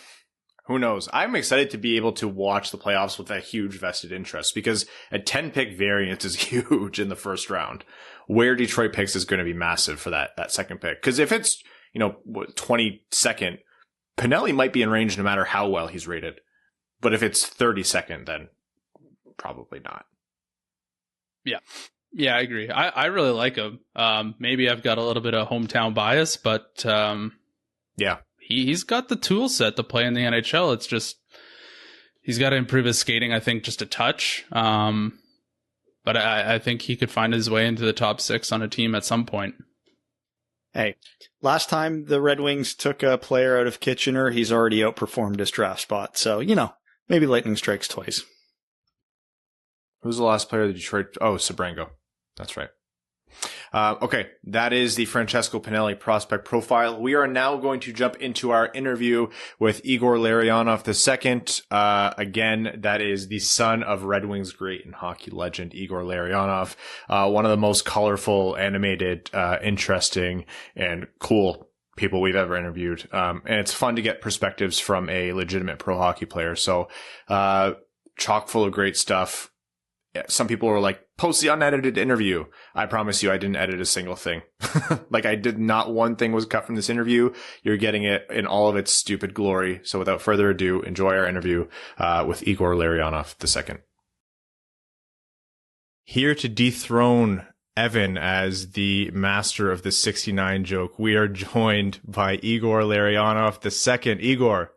who knows? I'm excited to be able to watch the playoffs with a huge vested interest because a 10-pick variance is huge in the first round. Where Detroit picks is going to be massive for that second pick. Because if it's, 22nd, Pinelli might be in range no matter how well he's rated. But if it's 32nd, then probably not. Yeah, I agree. I really like him. Maybe I've got a little bit of hometown bias, but he's got the tool set to play in the NHL. It's just he's got to improve his skating, I think, just a touch. But I think he could find his way into the top 6 on a team at some point. Hey, last time the Red Wings took a player out of Kitchener, he's already outperformed his draft spot. So, maybe lightning strikes twice. Who's the last player that Detroit? Oh, Sabrango. That's right. Okay, that is the Francesco Pinelli prospect profile. We are now going to jump into our interview with Igor Larionov II. Again, that is the son of Red Wings great and hockey legend Igor Larionov. One of the most colorful, animated, interesting, and cool people we've ever interviewed. And it's fun to get perspectives from a legitimate pro hockey player. So, chock full of great stuff. Some people were like, post the unedited interview. I promise you, I didn't edit a single thing. Like I did not one thing was cut from this interview. You're getting it in all of its stupid glory. So without further ado, enjoy our interview with Igor Larionov II. Here to dethrone Evan as the master of the 69 joke, we are joined by Igor Larionov II. Igor,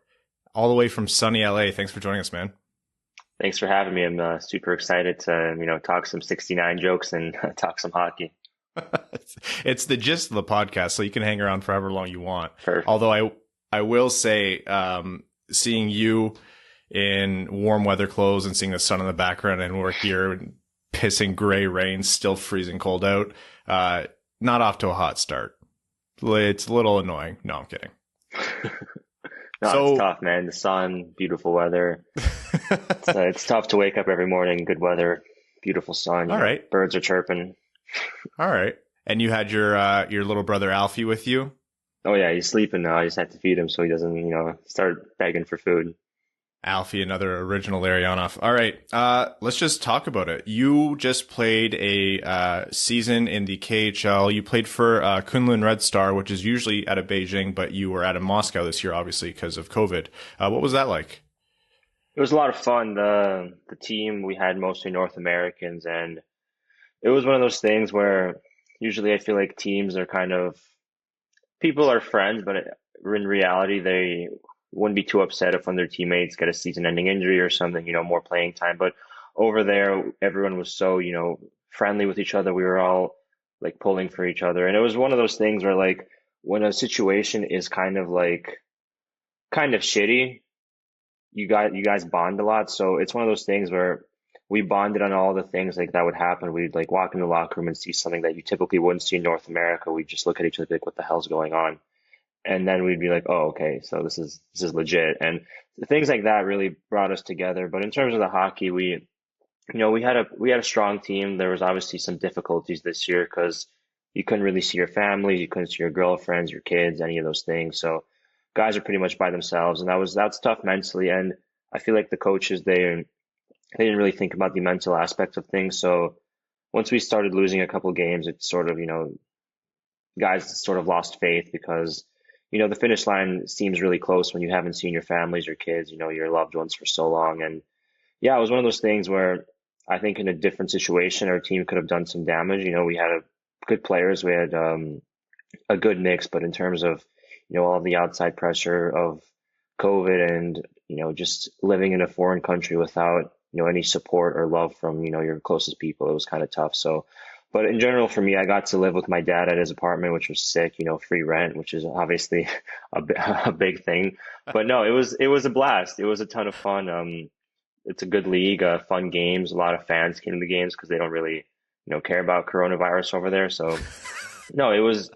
all the way from sunny LA. Thanks for joining us, man. Thanks for having me. I'm super excited to, talk some 69 jokes and talk some hockey. It's the gist of the podcast, so you can hang around for however long you want. Perfect. Although I will say, seeing you in warm weather clothes and seeing the sun in the background and we're here in pissing gray rain, still freezing cold out, not off to a hot start. It's a little annoying. No, I'm kidding. It's tough, man. The sun, beautiful weather. It's tough to wake up every morning. Good weather, beautiful sun. All right. Birds are chirping. All right. And you had your little brother Alfie with you? Oh yeah, he's sleeping now. I just had to feed him so he doesn't, start begging for food. Alfie, another original Larionov. All right, let's just talk about it. You just played a season in the KHL. You played for Kunlun Red Star, which is usually out of Beijing, but you were out of Moscow this year, obviously, because of COVID. What was that like? It was a lot of fun. The team, we had mostly North Americans, and it was one of those things where usually I feel like teams are people are friends, but in reality, they wouldn't be too upset if one of their teammates get a season-ending injury or something, more playing time. But over there, everyone was so, friendly with each other. We were all like pulling for each other. And it was one of those things where like when a situation is kind of shitty, you guys bond a lot. So it's one of those things where we bonded on all the things like that would happen. We'd like walk in the locker room and see something that you typically wouldn't see in North America. We'd just look at each other like, what the hell's going on? And then we'd be like, oh, okay, so this is legit. And things like that really brought us together. But in terms of the hockey, we had a strong team. There was obviously some difficulties this year because you couldn't really see your family, you couldn't see your girlfriends, your kids, any of those things. So guys are pretty much by themselves, and that's tough mentally. And I feel like the coaches, they didn't really think about the mental aspect of things. So once we started losing a couple games, it's sort of, guys sort of lost faith because the finish line seems really close when you haven't seen your families, your kids, your loved ones for so long. And yeah, it was one of those things where I think in a different situation, our team could have done some damage. We had good players. We had a good mix, but in terms of, all of the outside pressure of COVID and, just living in a foreign country without, any support or love from, your closest people, it was kind of tough. So, but in general, for me, I got to live with my dad at his apartment, which was sick, free rent, which is obviously a big thing. But no, it was a blast. It was a ton of fun. It's a good league, fun games. A lot of fans came to the games because they don't really, care about coronavirus over there. So no, it was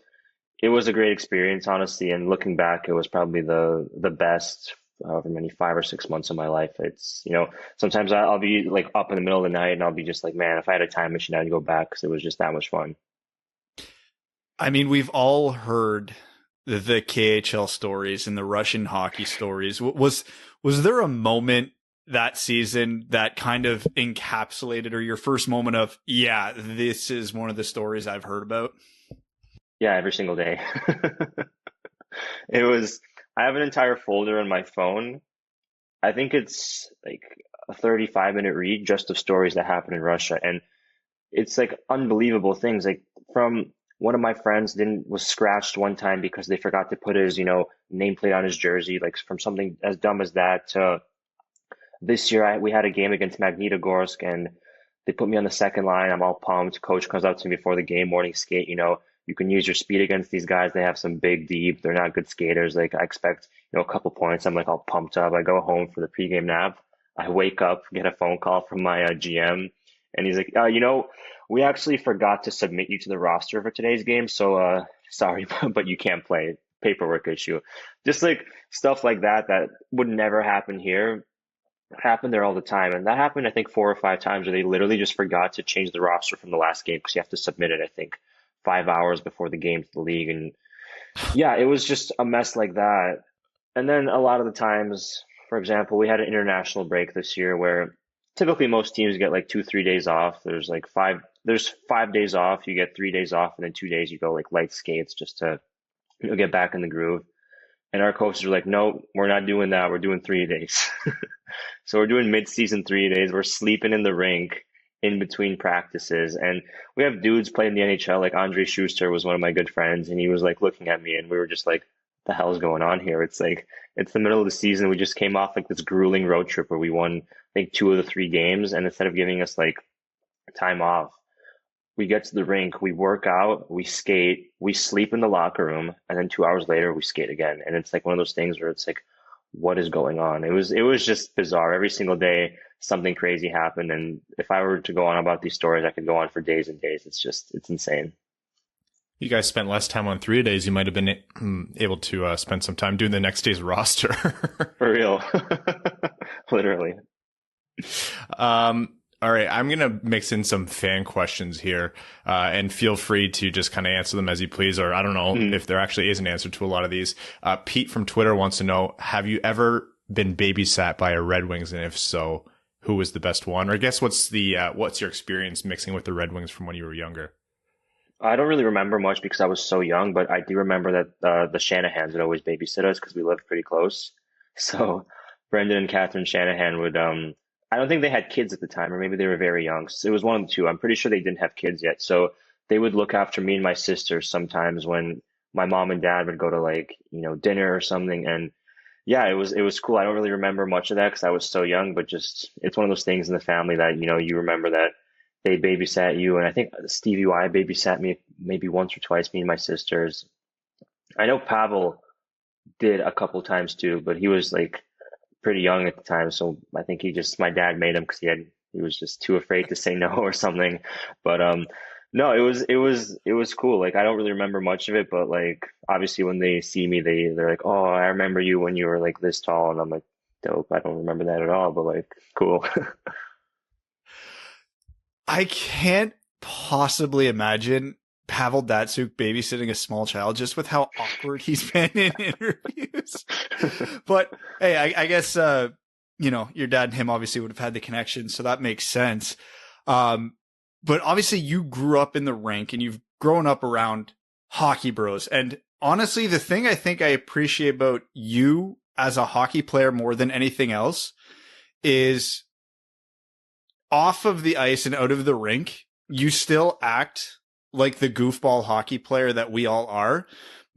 a great experience, honestly. And looking back, it was probably the best, however many 5 or 6 months of my life. It's, sometimes I'll be like up in the middle of the night and I'll be just like, man, if I had a time machine, I'd go back because it was just that much fun. I mean, we've all heard the KHL stories and the Russian hockey stories. Was there a moment that season that kind of encapsulated, or your first moment of, yeah, this is one of the stories I've heard about? Yeah, every single day. I have an entire folder on my phone. I think it's like a 35-minute read just of stories that happened in Russia. And it's like unbelievable things. Like from one of my friends was scratched one time because they forgot to put his, nameplate on his jersey, like from something as dumb as that to this year we had a game against Magnitogorsk and they put me on the second line. I'm all pumped. Coach comes up to me before the game, morning skate, you can use your speed against these guys. They have some big deep. They're not good skaters. Like I expect, a couple points. I'm like all pumped up. I go home for the pregame nap. I wake up, get a phone call from my GM, and he's like, we actually forgot to submit you to the roster for today's game. So sorry, but you can't play. Paperwork issue. Just like stuff like that would never happen here. Happened there all the time. And that happened, I think, 4 or 5 times where they literally just forgot to change the roster from the last game because you have to submit it, I think, 5 hours before the game to the league. And yeah, it was just a mess like that. And then a lot of the times, for example, we had an international break this year where typically most teams get like 2-3 days off. There's 5 days off. You get 3 days off, and then 2 days you go like light skates just to get back in the groove. And our coaches were like, no, we're not doing that. We're doing 3 days. So we're doing mid-season 3 days. We're sleeping in the rink in between practices. And we have dudes playing the NHL, like Andre Schuster was one of my good friends. And he was like looking at me and we were just like, what the hell is going on here? It's like, it's the middle of the season. We just came off like this grueling road trip where we won, I think, 2 of the 3 games. And instead of giving us like time off, we get to the rink, we work out, we skate, we sleep in the locker room, and then 2 hours later we skate again. And it's like one of those things where it's like, what is going on? It was just bizarre. Every single day something crazy happened. And if I were to go on about these stories, I could go on for days and days. It's insane. You guys spent less time on 3 days. You might have been able to spend some time doing the next day's roster. For real. Literally. All right, I'm going to mix in some fan questions here, and feel free to just kind of answer them as you please, or I don't know if there actually is an answer to a lot of these. Pete from Twitter wants to know, have you ever been babysat by a Red Wings, and if so, who was the best one? Or I guess what's your experience mixing with the Red Wings from when you were younger? I don't really remember much because I was so young, but I do remember that the Shanahans would always babysit us because we lived pretty close. So Brendan and Catherine Shanahan would I don't think they had kids at the time, or maybe they were very young. So it was one of the two. I'm pretty sure they didn't have kids yet. So they would look after me and my sister sometimes when my mom and dad would go to like, dinner or something. And yeah, it was cool. I don't really remember much of that because I was so young, but just, it's one of those things in the family that, you remember that they babysat you. And I think Stevie Y babysat me maybe once or twice, me and my sisters. I know Pavel did a couple times too, but he was like pretty young at the time, so I think my dad made him because he was just too afraid to say no or something. But no, it was cool. Like I don't really remember much of it, but like obviously when they see me, they're like, oh, I remember you when you were like this tall, and I'm like, dope. I don't remember that at all, but like cool. I can't possibly imagine Pavel Datsyuk babysitting a small child just with how awkward he's been in interviews. But hey, I guess, your dad and him obviously would have had the connection, so that makes sense. But obviously you grew up in the rink and you've grown up around hockey bros. And honestly, the thing I think I appreciate about you as a hockey player more than anything else is off of the ice and out of the rink, you still act like the goofball hockey player that we all are.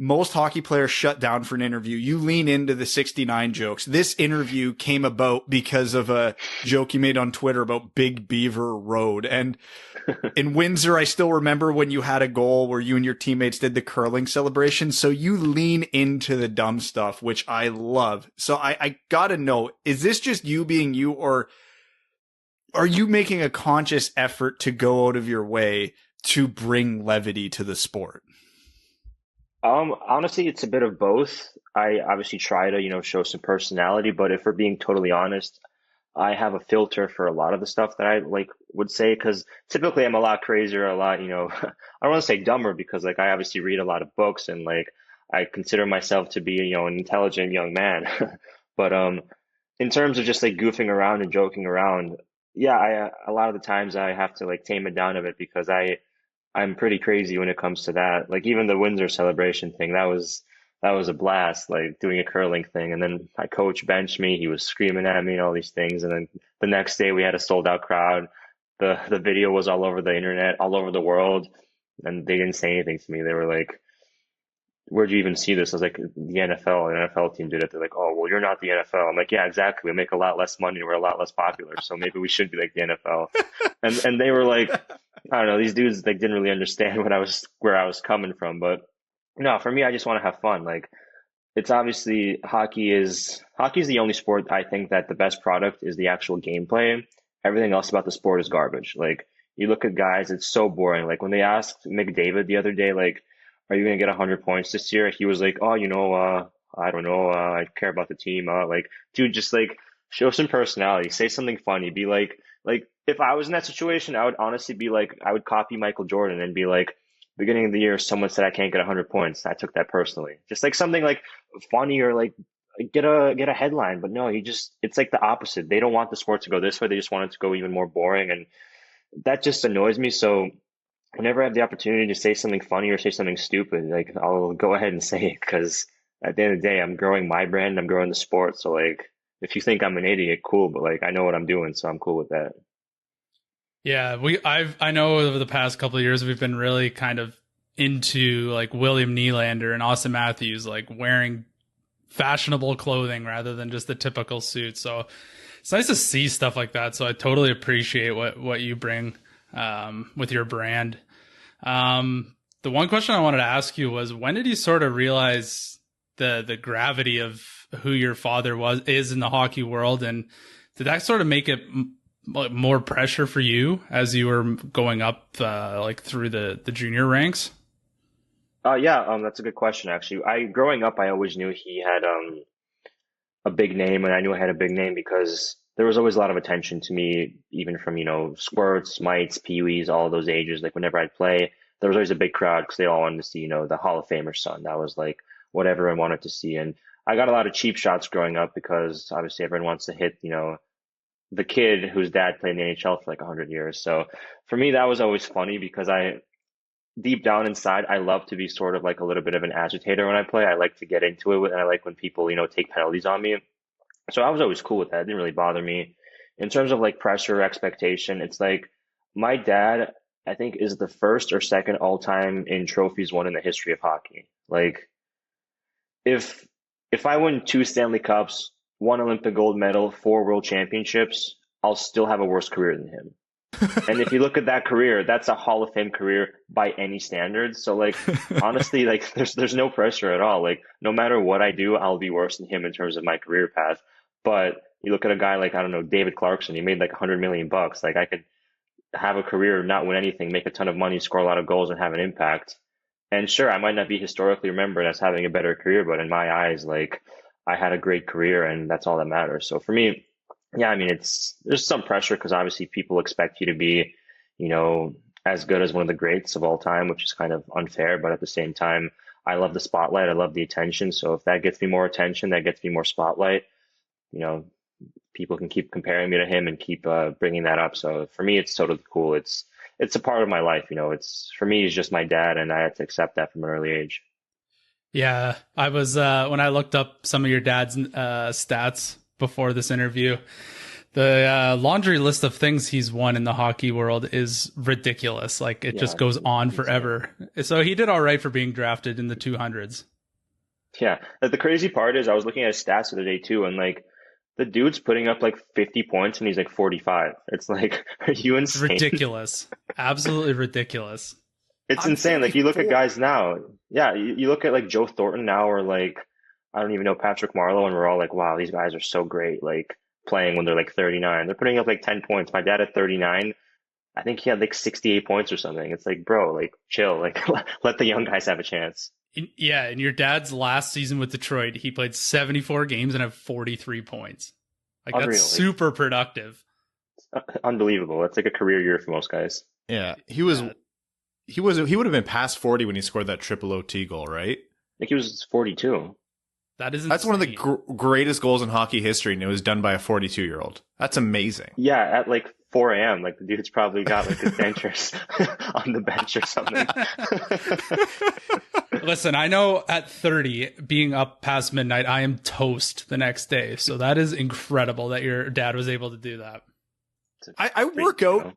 Most hockey players shut down for an interview. You lean into the 69 jokes. This interview came about because of a joke you made on Twitter about Big Beaver Road. And in Windsor, I still remember when you had a goal where you and your teammates did the curling celebration. So you lean into the dumb stuff, which I love. So I gotta know, is this just you being you, or are you making a conscious effort to go out of your way to bring levity to the sport? Honestly, it's a bit of both. I obviously try to, show some personality, but if we're being totally honest, I have a filter for a lot of the stuff that I like would say, because typically I'm a lot crazier, a lot, I don't want to say dumber, because like I obviously read a lot of books and like I consider myself to be, an intelligent young man. But in terms of just like goofing around and joking around, yeah, a lot of the times I have to like tame it down a bit, because I'm pretty crazy when it comes to that. Like even the Windsor celebration thing, that was a blast, like doing a curling thing. And then my coach benched me. He was screaming at me and all these things. And then the next day we had a sold out crowd. The video was all over the internet, all over the world. And they didn't say anything to me. They were like, "Where'd you even see this?" I was like, "The NFL, an NFL team did it." They're like, "Oh, well, you're not the NFL." I'm like, "Yeah, exactly. We make a lot less money. We're a lot less popular. So maybe we should be like the NFL." And they were like, I don't know, these dudes like didn't really understand where I was coming from. But no, for me, I just want to have fun. Like it's obviously hockey is the only sport I think that the best product is the actual gameplay. Everything else about the sport is garbage. Like you look at guys, it's so boring. Like when they asked McDavid the other day, like, "Are you gonna get 100 points this year?" He was like, "Oh, I don't know. I care about the team." Like, dude, just like show some personality, say something funny, be like if I was in that situation, I would honestly be like, I would copy Michael Jordan and be like, beginning of the year, someone said I can't get 100 points. I took that personally. Just like something like funny, or like get a headline. But no, it's like the opposite. They don't want the sport to go this way. They just want it to go even more boring. And that just annoys me. So whenever I have the opportunity to say something funny or say something stupid, like I'll go ahead and say it, because at the end of the day, I'm growing my brand. I'm growing the sport. So like, if you think I'm an idiot, cool. But like, I know what I'm doing. So I'm cool with that. Yeah, I know over the past couple of years we've been really kind of into like William Nylander and Austin Matthews, like wearing fashionable clothing rather than just the typical suit. So it's nice to see stuff like that. So I totally appreciate what you bring with your brand. The one question I wanted to ask you was, when did you sort of realize the gravity of who your father is in the hockey world, and did that sort of make it more pressure for you as you were going up like through the junior ranks? Yeah, that's a good question actually. Growing up, I always knew he had a big name, and I knew I had a big name because there was always a lot of attention to me, even from squirts, mites, peewees, all those ages. Like whenever I'd play, there was always a big crowd because they all wanted to see the Hall of Famer's son. That was like what everyone wanted to see. And I got a lot of cheap shots growing up because obviously everyone wants to hit the kid whose dad played in the NHL for like 100 years. So for me, that was always funny because deep down inside, I love to be sort of like a little bit of an agitator when I play. I like to get into it, and I like when people, take penalties on me. So I was always cool with that. It didn't really bother me. In terms of like pressure or expectation, it's like my dad, I think, is the first or second all time in trophies won in the history of hockey. Like if I win 2 Stanley Cups, 1 Olympic gold medal, 4 world championships, I'll still have a worse career than him. And if you look at that career, that's a Hall of Fame career by any standards. So like, honestly, like there's no pressure at all. Like no matter what I do, I'll be worse than him in terms of my career path. But you look at a guy like, I don't know, David Clarkson, he made like $100 million. Like I could have a career, not win anything, make a ton of money, score a lot of goals, and have an impact. And sure, I might not be historically remembered as having a better career, but in my eyes, like I had a great career, and that's all that matters. So for me, yeah, I mean, there's some pressure because obviously people expect you to be, as good as one of the greats of all time, which is kind of unfair. But at the same time, I love the spotlight. I love the attention. So if that gets me more attention, that gets me more spotlight, people can keep comparing me to him and keep bringing that up. So for me, it's totally cool. It's a part of my life. For me, he's just my dad, and I had to accept that from an early age. Yeah, I was when I looked up some of your dad's stats before this interview, the laundry list of things he's won in the hockey world is ridiculous. Like it just goes on forever. So he did all right for being drafted in the 200s. Yeah. The crazy part is I was looking at his stats the other day too, and like the dude's putting up like 50 points and he's like 45. It's like, are you insane? Ridiculous. Absolutely ridiculous. It's insane. Like you look at guys now. Yeah. You look at like Joe Thornton now, or like, I don't even know, Patrick Marleau, and we're all like, wow, these guys are so great. Like playing when they're like 39. They're putting up like 10 points. My dad at 39, I think he had like 68 points or something. It's like, bro, like chill, like let the young guys have a chance. Yeah, in your dad's last season with Detroit, he played 74 games and had 43 points. Like Unreal. that's super productive. Unbelievable. That's like a career year for most guys. Yeah, he would have been past 40 when he scored that triple OT goal, right? I think he was 42. That is insane. That's one of the greatest goals in hockey history, and it was done by a 42-year-old. That's amazing. Yeah, at like 4 a.m. Like the dude's probably got like his dentures on the bench or something. Listen, I know at 30, being up past midnight, I am toast the next day. So that is incredible that your dad was able to do that. I work out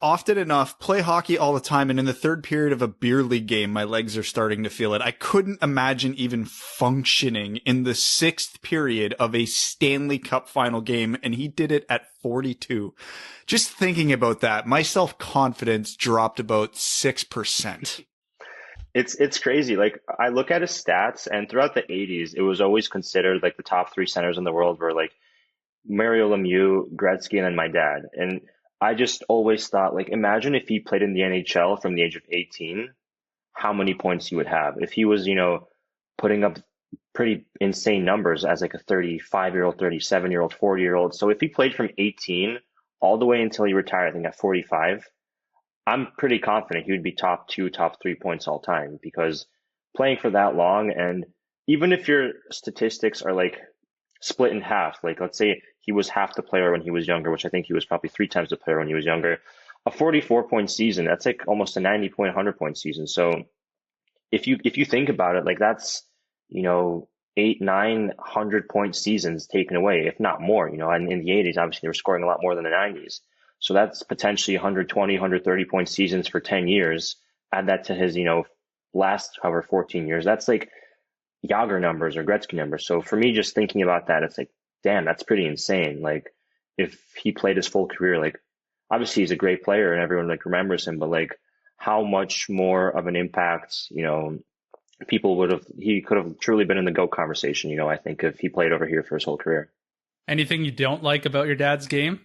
often enough, play hockey all the time, and in the third period of a beer league game, my legs are starting to feel it. I couldn't imagine even functioning in the sixth period of a Stanley Cup final game, and he did it at 42. Just thinking about that, my self-confidence dropped about 6%. It's crazy. Like I look at his stats, and throughout the 80s, it was always considered like the top 3 centers in the world were like Mario Lemieux, Gretzky, and then my dad. And I just always thought, like, imagine if he played in the NHL from the age of 18, how many points he would have. If he was, putting up pretty insane numbers as like a 35-year-old, 37-year-old, 40-year-old. So if he played from 18 all the way until he retired, I think at 45, I'm pretty confident he would be top 2, top 3 points all time, because playing for that long, and even if your statistics are like split in half, like let's say he was half the player when he was younger, which I think he was probably 3 times the player when he was younger, a 44-point season, that's like almost a 90-point, 100-point season. So if you think about it, like that's, 8, 9, 100-point seasons taken away, if not more, and in the 80s, obviously they were scoring a lot more than the 90s. So that's potentially 120, 130-point seasons for 10 years. Add that to his, last, 14 years. That's like Yager numbers or Gretzky numbers. So for me, just thinking about that, it's like, damn, that's pretty insane. Like if he played his full career, like obviously he's a great player and everyone like remembers him, but like how much more of an impact, he could have truly been in the GOAT conversation, I think if he played over here for his whole career. Anything you don't like about your dad's game?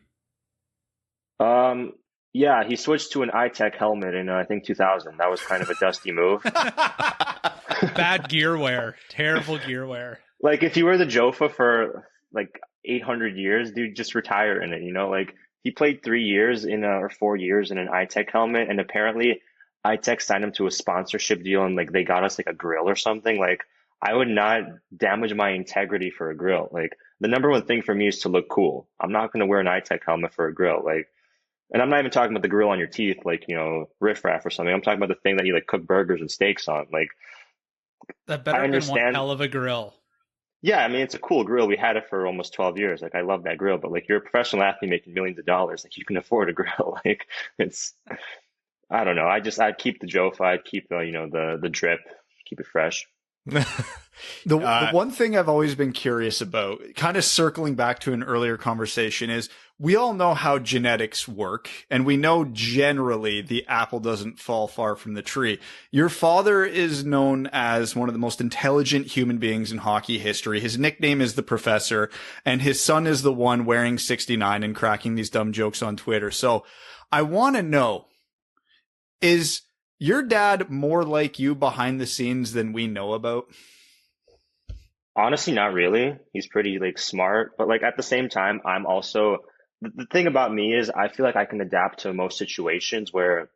Yeah, he switched to an iTech helmet in I think 2000. That was kind of a dusty move. Bad gear wear. Terrible gear wear. Like if you were the Jofa for like 800 years, dude, just retire in it, like he played 3 years or 4 years in an iTech helmet, and apparently iTech signed him to a sponsorship deal, and like they got us like a grill or something. Like I would not damage my integrity for a grill. Like the number one thing for me is to look cool. I'm not going to wear an iTech helmet for a grill. Like, and I'm not even talking about the grill on your teeth, like, riffraff or something. I'm talking about the thing that you like cook burgers and steaks on. Like, that better have been one hell of a grill. Yeah, I mean, it's a cool grill. We had it for almost 12 years. Like, I love that grill, but like, you're a professional athlete making millions of dollars. Like, you can afford a grill. Like, I don't know. I'd keep the Jofa. I'd keep the drip, keep it fresh. The one thing I've always been curious about, kind of circling back to an earlier conversation, is we all know how genetics work, and we know generally the apple doesn't fall far from the tree. Your father is known as one of the most intelligent human beings in hockey history. His nickname is the Professor, and his son is the one wearing 69 and cracking these dumb jokes on Twitter. So I want to know, is your dad more like you behind the scenes than we know about? Honestly, not really. He's pretty like smart, but like at the same time, I'm also, the thing about me is I feel like I can adapt to most situations, where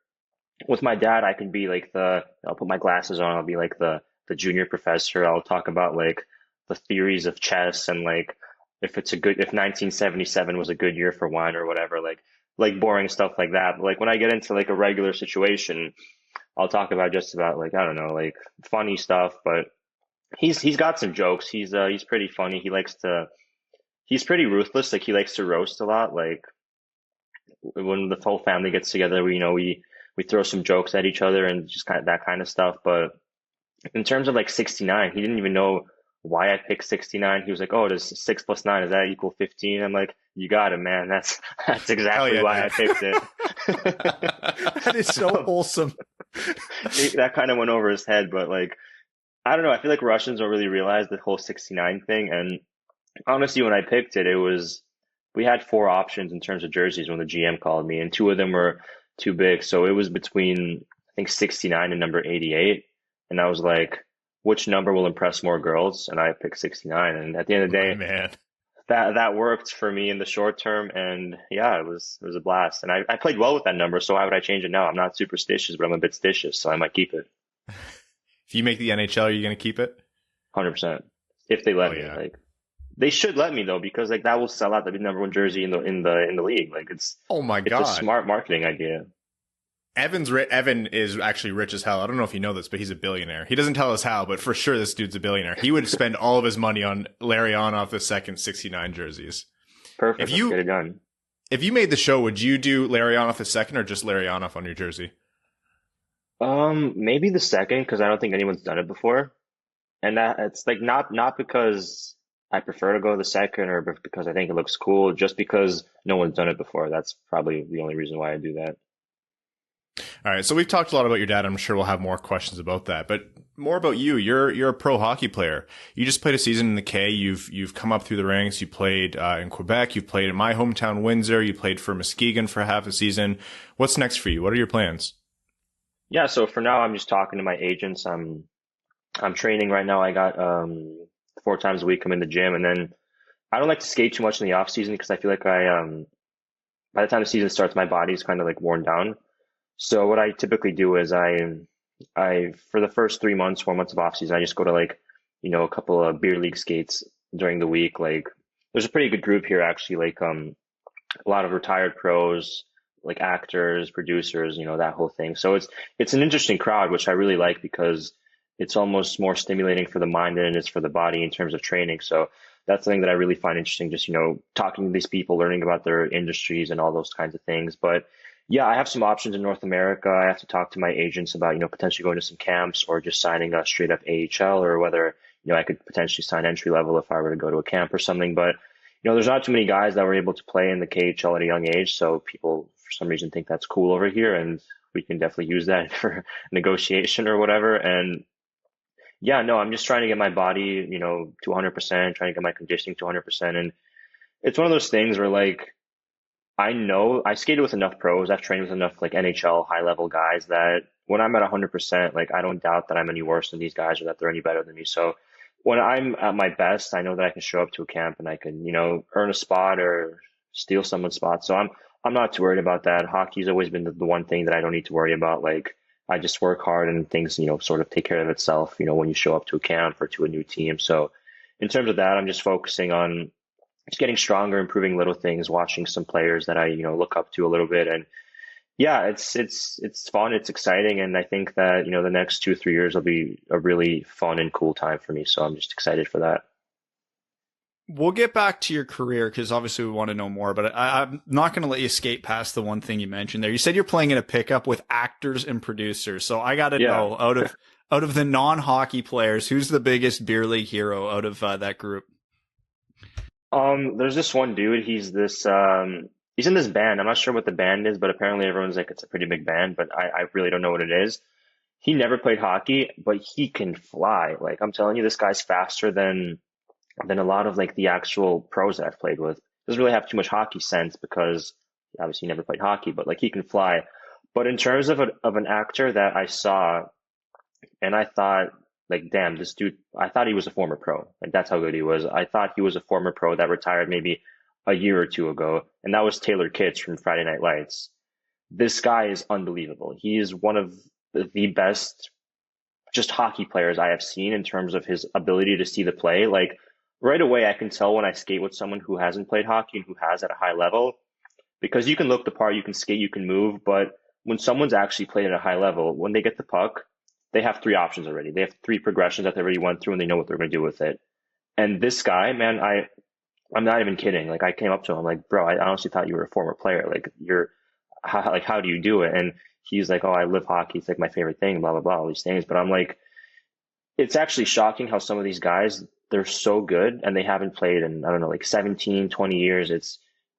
with my dad, I can be like I'll put my glasses on, I'll be like the junior professor. I'll talk about like the theories of chess, and like if 1977 was a good year for wine or whatever, like boring stuff like that. But like when I get into like a regular situation, I'll talk about just about like, I don't know, like funny stuff, but he's got some jokes. He's pretty funny. He's pretty ruthless. Like he likes to roast a lot. Like when the whole family gets together, we throw some jokes at each other and just kind of that kind of stuff. But in terms of like 69, he didn't even know why I picked 69. He was like, "Oh, does 6 + 9, does that equal 15?" I'm like, "You got it, man. That's exactly why I picked it." That is so wholesome. That kind of went over his head, but like, I don't know. I feel like Russians don't really realize the whole 69 thing. And honestly, when I picked it, it was we had 4 options in terms of jerseys when the GM called me, and 2 of them were too big. So it was between, I think, 69 and number 88. And I was like, which number will impress more girls? And I picked 69. And at the end of the day, Man. that worked for me in the short term. And yeah, it was a blast. And I played well with that number. So why would I change it now? I'm not superstitious, but I'm a bit stitious. So I might keep it. If you make the NHL, are you going to keep it? 100%. If they let me, yeah. like, they should let me though, because like that will sell out the number 1 jersey in the league. Like oh my God, it's a smart marketing idea. Evan is actually rich as hell. I don't know if you know this, but he's a billionaire. He doesn't tell us how, but for sure this dude's a billionaire. He would spend all of his money on Larionov II 69 jerseys. Perfect. Let's get it done. If you made the show, would you do Larionov II or just Larionov on your jersey? Maybe the second, because I don't think anyone's done it before. And that it's like not because I prefer to go the second or because I think it looks cool, just because no one's done it before. That's probably the only reason why I do that. All right, so we've talked a lot about your dad. I'm sure we'll have more questions about that, but more about you. You're a pro hockey player. You just played a season in the K. You've come up through the ranks. You played in Quebec. You've played in my hometown, Windsor. You played for Muskegon for half a season. What's next for you? What are your plans? Yeah, so for now, I'm just talking to my agents. I'm training right now. I got 4 times a week. I'm in the gym, and then I don't like to skate too much in the off season because I feel like by the time the season starts, my body's kind of like worn down. So what I typically do is I for the first 3 months, 4 months of off season, I just go to like, a couple of beer league skates during the week. Like there's a pretty good group here actually, like a lot of retired pros, like actors, producers, that whole thing. So it's an interesting crowd, which I really like because it's almost more stimulating for the mind than it is for the body in terms of training. So that's something that I really find interesting, just, talking to these people, learning about their industries and all those kinds of things. But yeah, I have some options in North America. I have to talk to my agents about, potentially going to some camps or just signing a straight up AHL, or whether, I could potentially sign entry level if I were to go to a camp or something. But, there's not too many guys that were able to play in the KHL at a young age. So people for some reason think that's cool over here, and we can definitely use that for negotiation or whatever. And yeah, no, I'm just trying to get my body, to 100%, trying to get my conditioning to 100%. And it's one of those things where like, I know I skated with enough pros. I've trained with enough like NHL high level guys that when I'm at 100%, like I don't doubt that I'm any worse than these guys or that they're any better than me. So when I'm at my best, I know that I can show up to a camp and I can, earn a spot or steal someone's spot. So I'm not too worried about that. Hockey's always been the one thing that I don't need to worry about. Like I just work hard and things, sort of take care of itself, when you show up to a camp or to a new team. So in terms of that, I'm just focusing on just getting stronger, improving little things, watching some players that I, look up to a little bit. And yeah, it's fun. It's exciting. And I think that, the next 2 or 3 years will be a really fun and cool time for me. So I'm just excited for that. We'll get back to your career because obviously we want to know more, but I'm not going to let you skate past the one thing you mentioned there. You said you're playing in a pickup with actors and producers. So I got to know out of the non-hockey players, who's the biggest beer league hero out of that group? There's this one dude. He's in this band. I'm not sure what the band is, but apparently everyone's like, it's a pretty big band, but I really don't know what it is. He never played hockey, but he can fly. Like I'm telling you, this guy's faster than a lot of like the actual pros that I've played with. Doesn't really have too much hockey sense because obviously he never played hockey, but like he can fly. But in terms of an actor that I saw and I thought, like, damn, this dude, I thought he was a former pro. Like, that's how good he was. I thought he was a former pro that retired maybe a year or 2 ago. And that was Taylor Kitsch from Friday Night Lights. This guy is unbelievable. He is one of the best just hockey players I have seen in terms of his ability to see the play. Like, right away, I can tell when I skate with someone who hasn't played hockey and who has at a high level, because you can look the part, you can skate, you can move. But when someone's actually played at a high level, when they get the puck, they have 3 options already. They have 3 progressions that they already went through and they know what they're going to do with it. And this guy, man, I'm not even kidding. Like I came up to him, I'm like, bro, I honestly thought you were a former player. Like how do you do it? And he's like, oh, I live hockey. It's like my favorite thing, blah, blah, blah, all these things. But I'm like, it's actually shocking how some of these guys, they're so good and they haven't played in, I don't know, like 17, 20 years.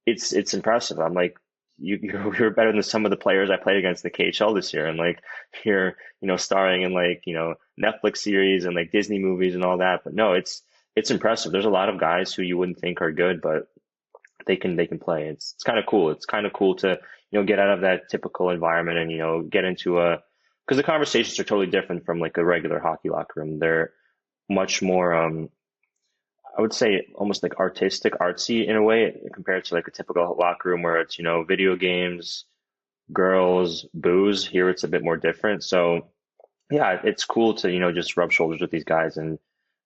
It's impressive. I'm like, you're better than some of the players I played against in the KHL this year. And like, you're, starring in like, Netflix series and like Disney movies and all that. But no, it's impressive. There's a lot of guys who you wouldn't think are good, but they can play. It's kind of cool. It's kind of cool to, get out of that typical environment and, get into because the conversations are totally different from like a regular hockey locker room. They're much more, I would say almost like artistic, artsy in a way compared to like a typical locker room where it's, video games, girls, booze. Here it's a bit more different. So yeah, it's cool to, just rub shoulders with these guys and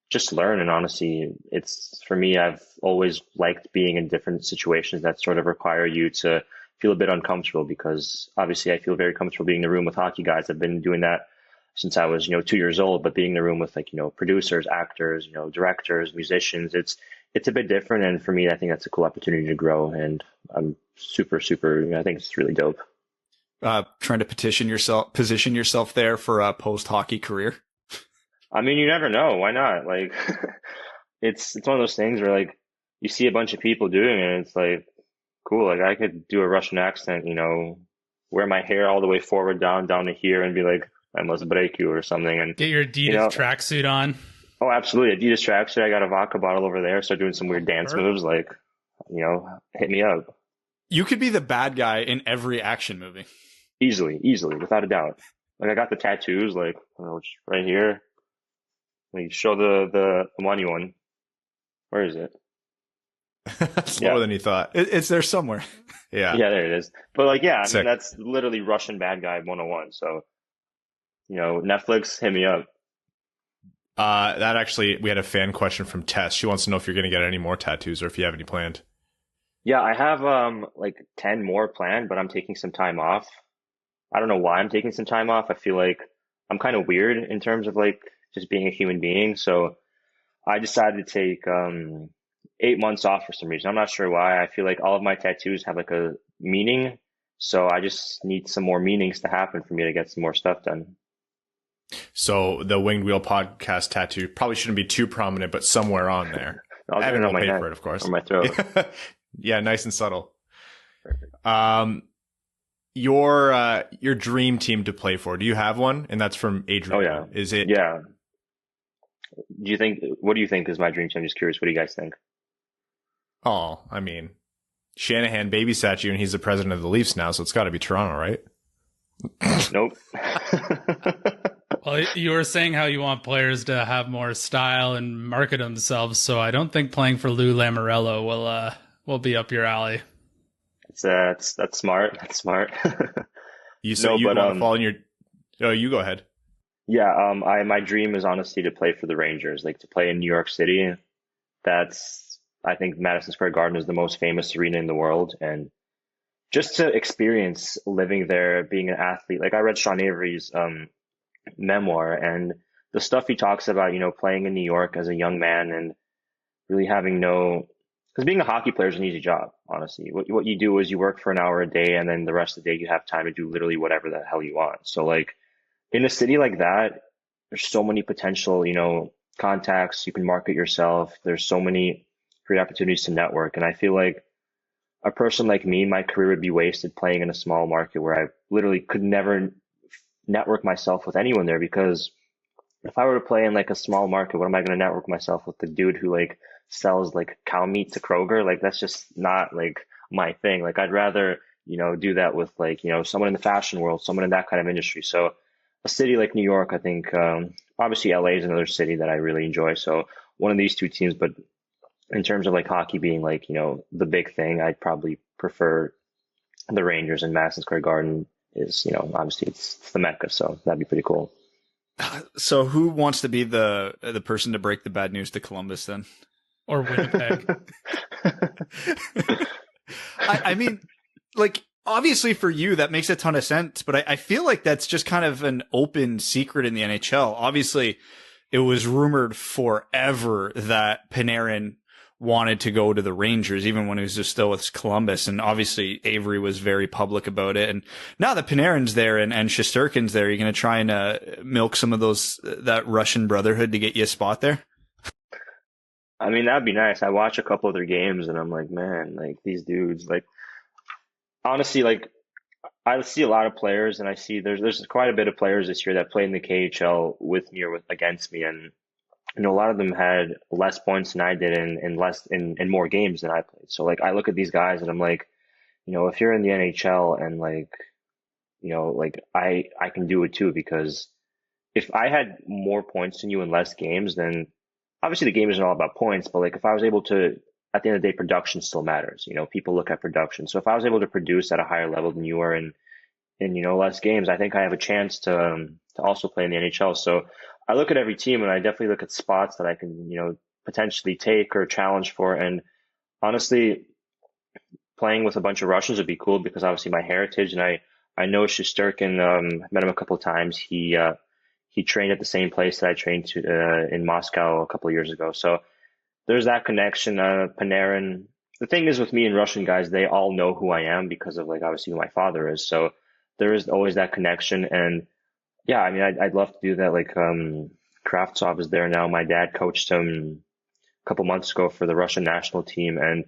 just learn. And honestly, it's for me, I've always liked being in different situations that sort of require you to feel a bit uncomfortable, because obviously I feel very comfortable being in the room with hockey guys. I've been doing that since I was, 2 years old, but being in the room with like, producers, actors, directors, musicians, it's a bit different. And for me, I think that's a cool opportunity to grow. And I'm super, I think it's really dope. Trying to position yourself there for a post-hockey career? I mean, you never know. Why not? Like, it's one of those things where like you see a bunch of people doing it and it's like, cool. Like I could do a Russian accent, wear my hair all the way forward down to here and be like, I must break you or something. And get your Adidas tracksuit on. Oh, absolutely. Adidas tracksuit. I got a vodka bottle over there. Start doing some weird dance moves. Like, hit me up. You could be the bad guy in every action movie. Easily, without a doubt. Like I got the tattoos, like, right here. Like show the money one. Where is it? Slower than you thought. It's there somewhere. Yeah, there it is. But like, yeah, I mean, that's literally Russian bad guy 101. So, Netflix, hit me up. That actually, we had a fan question from Tess. She wants to know if you're going to get any more tattoos or if you have any planned. Yeah, I have like 10 more planned, but I'm taking some time off. I don't know why I'm taking some time off. I feel like I'm kind of weird in terms of like just being a human being. So I decided to take 8 months off for some reason. I'm not sure why. I feel like all of my tattoos have like a meaning. So I just need some more meanings to happen for me to get some more stuff done. So the Winged Wheel podcast tattoo probably shouldn't be too prominent, but somewhere on there. Evan will pay for it, of course. On my throat. Yeah, nice and subtle. Perfect. Your dream team to play for, do you have one? And that's from Adrian. Oh yeah. Is it? Yeah. What do you think is my dream team? I'm just curious. What do you guys think? Oh, I mean, Shanahan babysat you and he's the president of the Leafs now, so it's got to be Toronto, right? Nope. Well, you were saying how you want players to have more style and market themselves, so I don't think playing for Lou Lamoriello will be up your alley. That's smart. That's smart. You want to fall in your... Oh, you go ahead. Yeah, my dream is honestly to play for the Rangers, like to play in New York City. I think Madison Square Garden is the most famous arena in the world, and just to experience living there, being an athlete. Like I read Sean Avery's memoir, and the stuff he talks about, playing in New York as a young man and really having because being a hockey player is an easy job, honestly. What you do is you work for an hour a day, and then the rest of the day you have time to do literally whatever the hell you want. So like in a city like that, there's so many potential, contacts. You can market yourself. There's so many great opportunities to network. And I feel like a person like me, my career would be wasted playing in a small market where I literally could never network myself with anyone there, because if I were to play in like a small market, what am I going to network myself with? The dude who like sells like cow meat to Kroger? Like that's just not like my thing. Like I'd rather, do that with like, someone in the fashion world, someone in that kind of industry. So a city like New York, I think, obviously LA is another city that I really enjoy. So one of these two teams, but in terms of like hockey being like, the big thing, I'd probably prefer the Rangers, and Madison Square Garden is, obviously it's the Mecca. So that'd be pretty cool. So who wants to be the person to break the bad news to Columbus then? Or Winnipeg? I mean, like, obviously for you, that makes a ton of sense, but I feel like that's just kind of an open secret in the NHL. Obviously, it was rumored forever that Panarin wanted to go to the Rangers, even when he was just still with Columbus. And obviously Avery was very public about it. And now that Panarin's there and Shesterkin's there, you're going to try and milk some of that Russian brotherhood to get you a spot there? I mean, that'd be nice. I watch a couple of their games and I'm like, man, like these dudes, like, honestly, like I see a lot of players, and I see there's quite a bit of players this year that play in the KHL with me or against me, and a lot of them had less points than I did in more games than I played. So like I look at these guys and I'm like, if you're in the NHL and like, like I can do it too, because if I had more points than you in less games, then obviously the game isn't all about points, but like if I was able to, at the end of the day, production still matters. People look at production. So if I was able to produce at a higher level than you are in less games, I think I have a chance to also play in the NHL. So I look at every team and I definitely look at spots that I can, potentially take or challenge for. And honestly, playing with a bunch of Russians would be cool because obviously my heritage, and I know Shesterkin, met him a couple of times. He trained at the same place that I trained in Moscow a couple of years ago. So there's that connection. Panarin. The thing is with me and Russian guys, they all know who I am because of like obviously who my father is. So there is always that connection. And yeah, I mean, I'd love to do that. Like Kravtsov is there now. My dad coached him a couple months ago for the Russian national team. And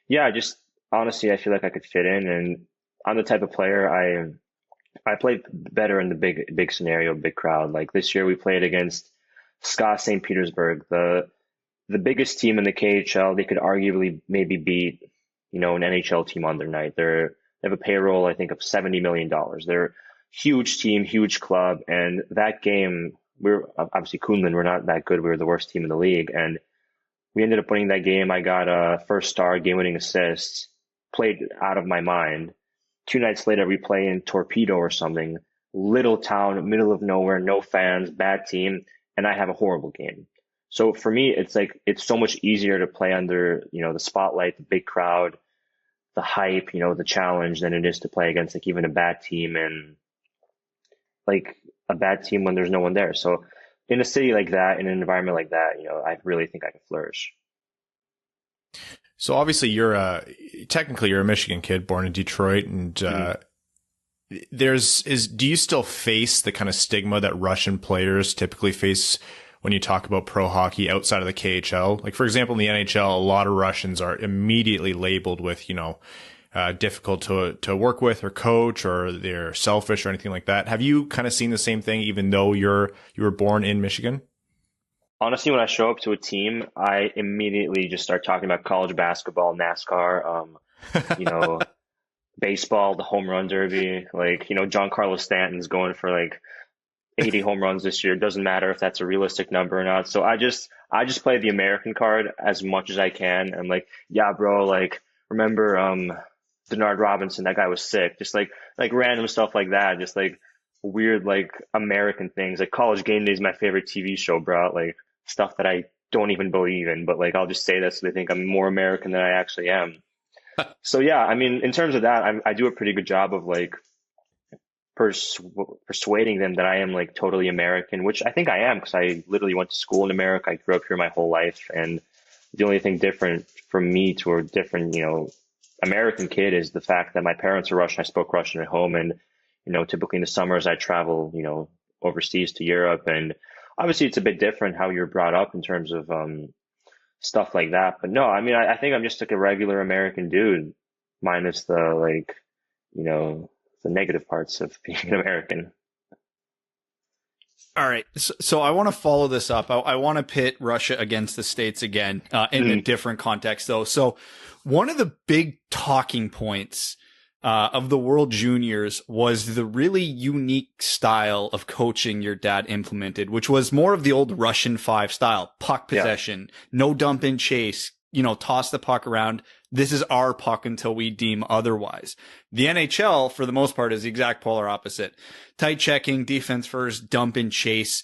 yeah, just honestly, I feel like I could fit in. And I'm the type of player I played better in the big scenario, big crowd. Like this year we played against SKA St. Petersburg, the biggest team in the KHL. They could arguably maybe beat, an NHL team on their night. They have a payroll, I think, of $70 million. They're a huge team, huge club. And that game, we're obviously Kunlun, we're not that good. We were the worst team in the league. And we ended up winning that game. I got a first star game-winning assist, played out of my mind. 2 nights later, we play in Torpedo or something, little town, middle of nowhere, no fans, bad team, and I have a horrible game. So for me, it's like, it's so much easier to play under, the spotlight, the big crowd, the hype, the challenge than it is to play against like even a bad team and like a bad team when there's no one there. So in a city like that, in an environment like that, I really think I can flourish. So obviously technically you're a Michigan kid born in Detroit, and do you still face the kind of stigma that Russian players typically face when you talk about pro hockey outside of the KHL? Like, for example, in the NHL, a lot of Russians are immediately labeled with, difficult to work with or coach, or they're selfish or anything like that. Have you kind of seen the same thing, even though you were born in Michigan? Honestly, when I show up to a team, I immediately just start talking about college basketball, NASCAR, baseball, the home run derby. Like, John Carlos Stanton's going for like 80 home runs this year. It doesn't matter if that's a realistic number or not. So I just play the American card as much as I can. And like, yeah, bro, like, remember Denard Robinson, that guy was sick. Just like random stuff like that. Just like weird, like American things. Like College Game Day is my favorite TV show, bro. Like stuff that I don't even believe in, but like I'll just say that so they think I'm more American than I actually am. So yeah, I mean, in terms of that, I do a pretty good job of like persuading them that I am like totally American, which I think I am because I literally went to school in America. I grew up here my whole life, and the only thing different from me to a different, American kid is the fact that my parents are Russian. I spoke Russian at home, and typically in the summers I travel, overseas to Europe, and obviously it's a bit different how you're brought up in terms of stuff like that. But no, I mean, I think I'm just like a regular American dude, minus the like, the negative parts of being an American. All right. So I want to follow this up. I want to pit Russia against the States again, in a different context though. So one of the big talking points of the World Juniors was the really unique style of coaching your dad implemented, which was more of the old Russian 5 style, puck possession, no dump and chase, toss the puck around. This is our puck until we deem otherwise. The NHL, for the most part, is the exact polar opposite. Tight checking, defense first, dump and chase.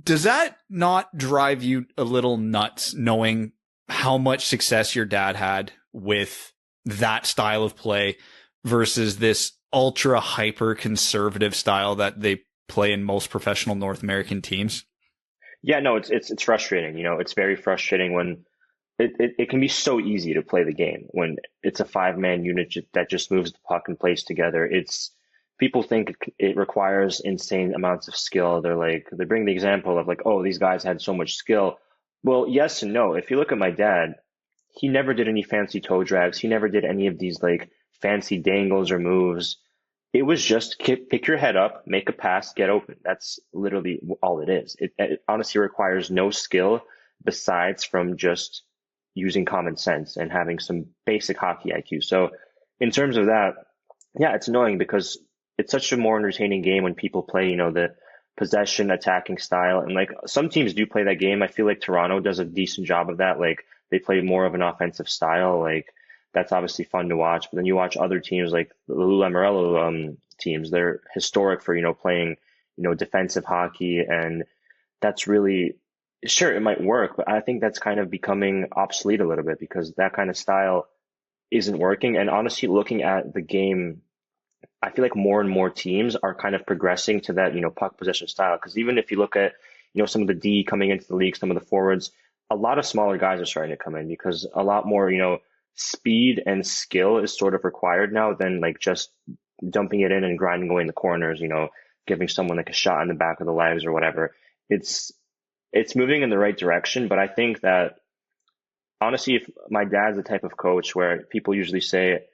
Does that not drive you a little nuts, knowing how much success your dad had with that style of play versus this ultra hyper conservative style that they play in most professional North American teams? Yeah, no, it's frustrating. It's very frustrating when it can be so easy to play the game when it's a 5-man unit that just moves the puck and plays together. People think it requires insane amounts of skill. They bring the example of like, oh, these guys had so much skill. Well, yes and no. If you look at my dad, he never did any fancy toe drags. He never did any of these like fancy dangles or moves. it was just pick your head up, make a pass, get open. That's literally all it is. It honestly requires no skill besides from just using common sense and having some basic hockey IQ. So in terms of that, yeah, it's annoying because it's such a more entertaining game when people play, the possession attacking style. And like some teams do play that game. I feel like Toronto does a decent job of that. Like they play more of an offensive style. Like that's obviously fun to watch. But then you watch other teams like the Lamoriello teams. They're historic for, playing, defensive hockey. And that's really, sure, it might work, but I think that's kind of becoming obsolete a little bit because that kind of style isn't working. And honestly, looking at the game, I feel like more and more teams are kind of progressing to that, puck possession style. Because even if you look at, some of the D coming into the league, some of the forwards, a lot of smaller guys are starting to come in because a lot more, speed and skill is sort of required now than like just dumping it in and grinding away in the corners, giving someone like a shot in the back of the legs or whatever. It's moving in the right direction, but I think that honestly, if my dad's the type of coach where people usually say,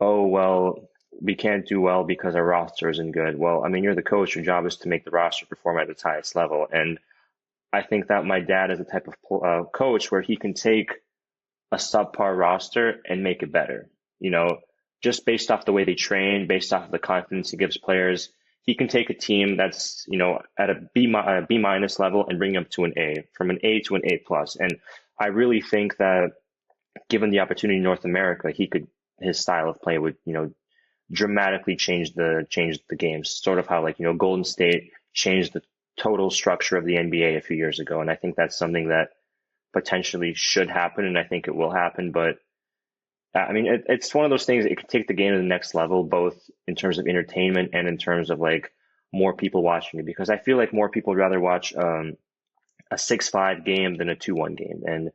oh, well, we can't do well because our roster isn't good. Well, I mean, you're the coach. Your job is to make the roster perform at its highest level. And I think that my dad is the type of coach where he can take a subpar roster and make it better, just based off the way they train, based off of the confidence he gives players. He can take a team that's, at a B minus level and bring them to an A, from an A to an A plus. And I really think that given the opportunity in North America, his style of play would, dramatically change the game. Sort of how like, Golden State changed the total structure of the NBA a few years ago. And I think that's something that potentially should happen. And I think it will happen, but I mean, it's one of those things. It could take the game to the next level, both in terms of entertainment and in terms of like more people watching it. Because I feel like more people would rather watch a 6-5 game than a 2-1 game, and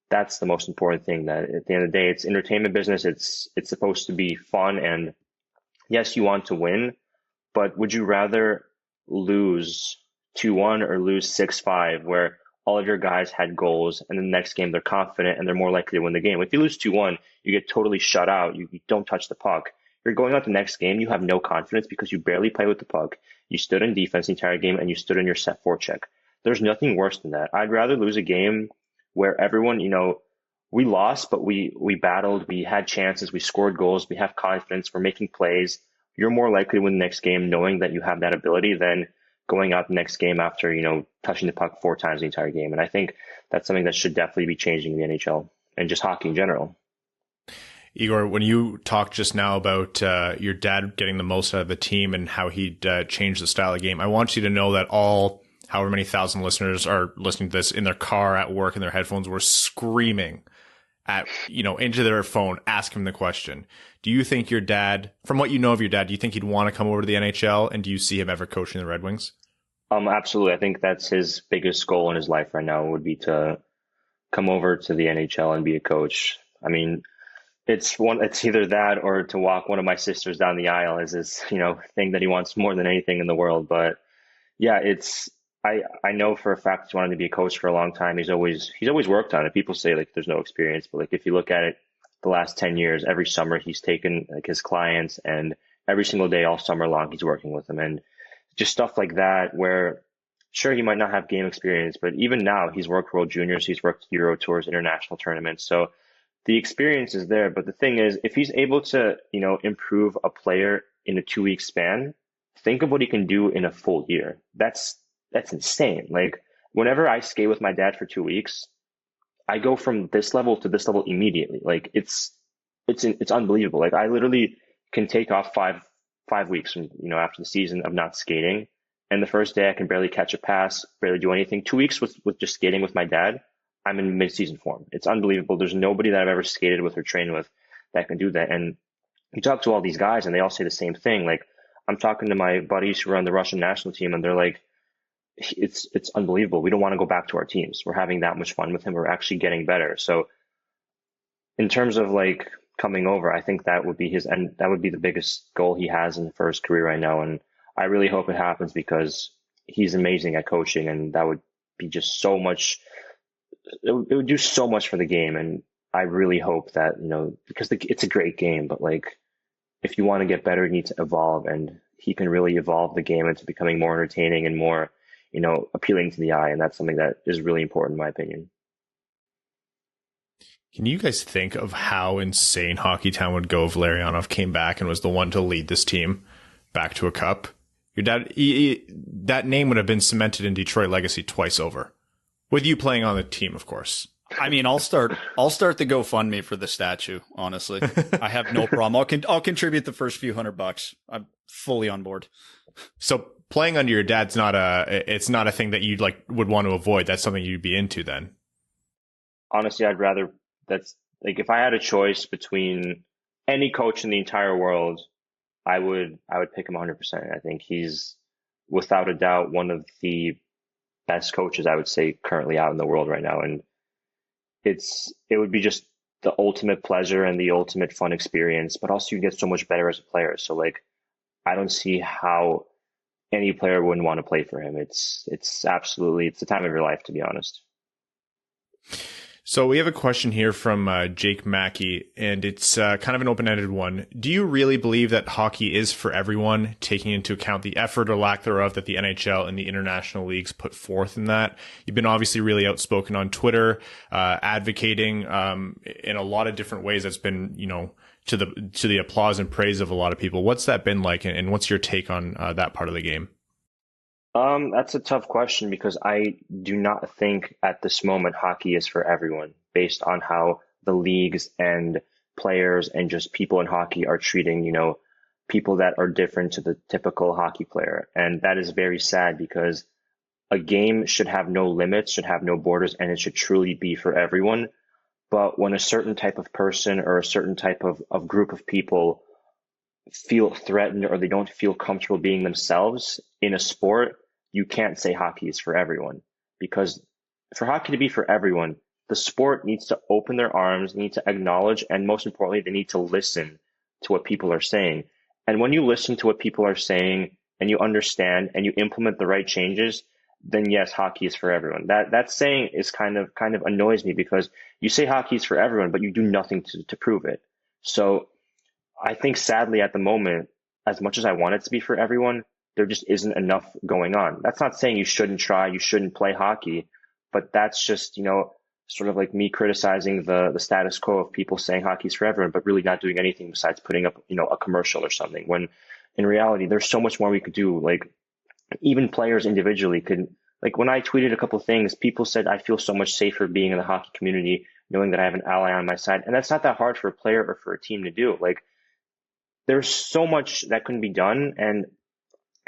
that's the most important thing. That at the end of the day, it's entertainment business. It's supposed to be fun, and yes, you want to win, but would you rather lose 2-1 or lose 6-5, where all of your guys had goals, and the next game they're confident and they're more likely to win the game? If you lose 2-1, you get totally shut out. You don't touch the puck. You're going out the next game, you have no confidence because you barely play with the puck. You stood in defense the entire game and you stood in your set forecheck. There's nothing worse than that. I'd rather lose a game where everyone, we lost, but we battled, we had chances, we scored goals, we have confidence, we're making plays. You're more likely to win the next game knowing that you have that ability than going out the next game after, touching the puck 4 times the entire game. And I think that's something that should definitely be changing in the NHL and just hockey in general. Igor, when you talked just now about your dad getting the most out of the team and how he'd changed the style of the game, I want you to know that all however many thousand listeners are listening to this in their car, at work, in their headphones, were screaming at, into their phone, ask him the question. Do you think your dad, from what you know of your dad, do you think he'd want to come over to the NHL, and do you see him ever coaching the Red Wings? Absolutely. I think that's his biggest goal in his life right now, would be to come over to the NHL and be a coach. I mean, it's either that or to walk one of my sisters down the aisle is his, thing that he wants more than anything in the world. But yeah, I know for a fact he's wanted to be a coach for a long time. He's always worked on it. People say like there's no experience, but like if you look at it, the last 10 years, every summer he's taken like his clients, and every single day all summer long he's working with them, and just stuff like that where sure he might not have game experience, but even now he's worked World Juniors, he's worked Euro Tours, international tournaments. So the experience is there. But the thing is, if he's able to, improve a player in a 2-week span, think of what he can do in a full year. That's insane. Like whenever I skate with my dad for 2 weeks, I go from this level to this level immediately. Like it's unbelievable. Like I literally can take off five weeks from, after the season of not skating. And the first day I can barely catch a pass, barely do anything. 2 weeks with just skating with my dad, I'm in mid-season form. It's unbelievable. There's nobody that I've ever skated with or trained with that can do that. And you talk to all these guys and they all say the same thing. Like I'm talking to my buddies who are on the Russian national team, and they're like, it's unbelievable. We don't want to go back to our teams. We're having that much fun with him. We're actually getting better. So in terms of like coming over, I think that would be that would be the biggest goal he has for his career right now. And I really hope it happens because he's amazing at coaching, and that would be just so much. It would do so much for the game. And I really hope that, because it's a great game, but like if you want to get better, you need to evolve, and he can really evolve the game into becoming more entertaining and more, appealing to the eye. And that's something that is really important in my opinion. Can you guys think of how insane Hockey Town would go if Larionov came back and was the one to lead this team back to a cup? Your dad, that name would have been cemented in Detroit legacy twice over, with you playing on the team, of course. I mean, I'll start the GoFundMe for the statue. Honestly, I have no problem. I'll contribute the first few $100. I'm fully on board. So playing under your dad's it's not a thing that you'd would want to avoid. That's something you'd be into then. Honestly, I'd rather, that's like, if I had a choice between any coach in the entire world, I would pick him 100%. I think he's without a doubt one of the best coaches, I would say, currently out in the world right now. And it would be just the ultimate pleasure and the ultimate fun experience, but also you get so much better as a player. So I don't see how any player wouldn't want to play for him. It's absolutely, it's the time of your life, to be honest. So we have a question here from Jake Mackey, and it's kind of an open-ended one. Do you really believe that hockey is for everyone, taking into account the effort or lack thereof that the NHL and the international leagues put forth in that? You've been obviously really outspoken on Twitter, advocating in a lot of different ways. That's been, to the applause and praise of a lot of people. What's that been like, and what's your take on that part of the game? That's a tough question because I do not think at this moment hockey is for everyone based on how the leagues and players and just people in hockey are treating, people that are different to the typical hockey player. And that is very sad because a game should have no limits, should have no borders, and it should truly be for everyone. But when a certain type of person or a certain type of group of people feel threatened or they don't feel comfortable being themselves in a sport, you can't say hockey is for everyone, because for hockey to be for everyone, the sport needs to open their arms, need to acknowledge, and most importantly, they need to listen to what people are saying. And when you listen to what people are saying and you understand and you implement the right changes, then yes, hockey is for everyone. That saying is kind of annoys me because you say hockey is for everyone, but you do nothing to prove it. So I think sadly at the moment, as much as I want it to be for everyone, there just isn't enough going on. That's not saying you shouldn't try, you shouldn't play hockey, but that's just, sort of like me criticizing the status quo of people saying hockey's for everyone, but really not doing anything besides putting up, a commercial or something. When in reality, there's so much more we could do. Like even players individually could, like when I tweeted a couple of things, people said, I feel so much safer being in the hockey community, knowing that I have an ally on my side. And that's not that hard for a player or for a team to do. Like there's so much that couldn't be done. And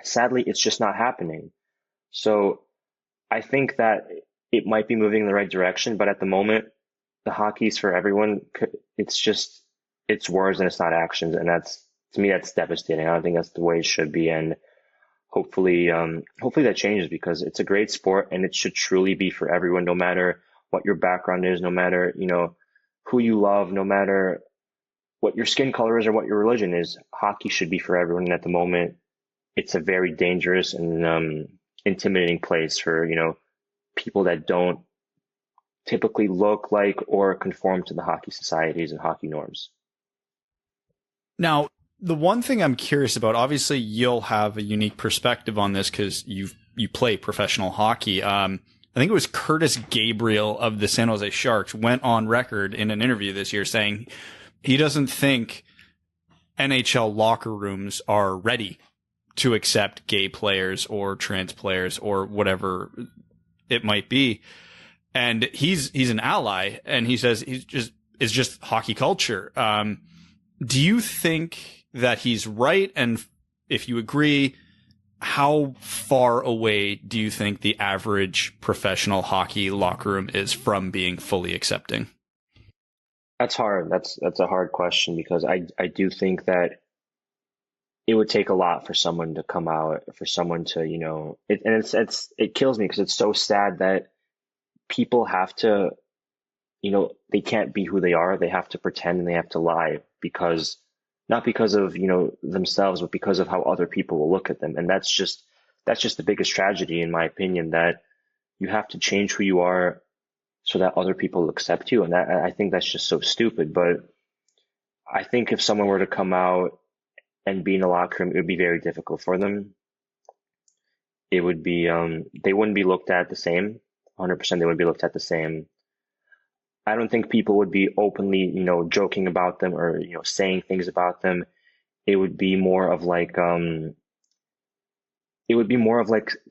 sadly, it's just not happening. So I think that it might be moving in the right direction, but at the moment, the hockey's for everyone. It's words and it's not actions. And to me, that's devastating. I don't think that's the way it should be. And hopefully that changes because it's a great sport and it should truly be for everyone, no matter what your background is, no matter, who you love, no matter what your skin color is or what your religion is. Hockey should be for everyone. And at the moment, it's a very dangerous and intimidating place for, people that don't typically look like or conform to the hockey societies and hockey norms. Now, the one thing I'm curious about, obviously you'll have a unique perspective on this because you play professional hockey. I think it was Curtis Gabriel of the San Jose Sharks went on record in an interview this year saying he doesn't think NHL locker rooms are ready to accept gay players or trans players or whatever it might be. And he's an ally, and he says it's just hockey culture. Do you think that he's right? And if you agree, how far away do you think the average professional hockey locker room is from being fully accepting? That's hard. That's a hard question because I do think that it would take a lot for someone to come out, for someone to, it kills me because it's so sad that people have to, they can't be who they are. They have to pretend and they have to lie because, not because of, themselves, but because of how other people will look at them. And that's just the biggest tragedy, in my opinion, that you have to change who you are so that other people accept you. And I think that's just so stupid. But I think if someone were to come out and be in the locker room, it would be very difficult for them. It would be, they wouldn't be looked at the same. 100% they wouldn't be looked at the same. I don't think people would be openly, joking about them or, saying things about them. It would be more of like,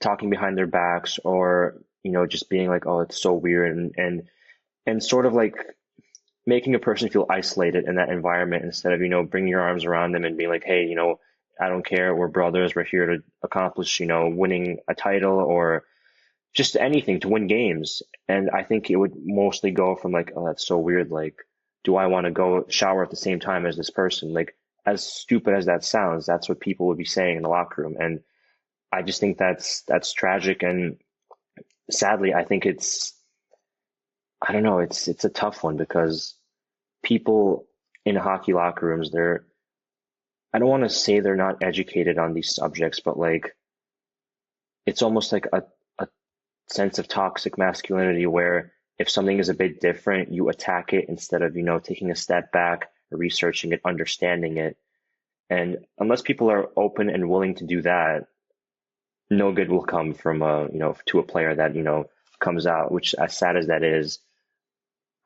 talking behind their backs or, just being like, oh, it's so weird and sort of like making a person feel isolated in that environment instead of, bringing your arms around them and being like, hey, I don't care. We're brothers. We're here to accomplish, winning a title or just anything to win games. And I think it would mostly go from like, oh, that's so weird. Like, do I want to go shower at the same time as this person? Like, as stupid as that sounds, that's what people would be saying in the locker room. And I just think that's tragic. And sadly, I think I don't know, it's a tough one because people in hockey locker rooms, I don't want to say they're not educated on these subjects, but like, it's almost like a sense of toxic masculinity where if something is a bit different, you attack it instead of, taking a step back, researching it, understanding it. And unless people are open and willing to do that, no good will come from, to a player that, comes out, which as sad as that is,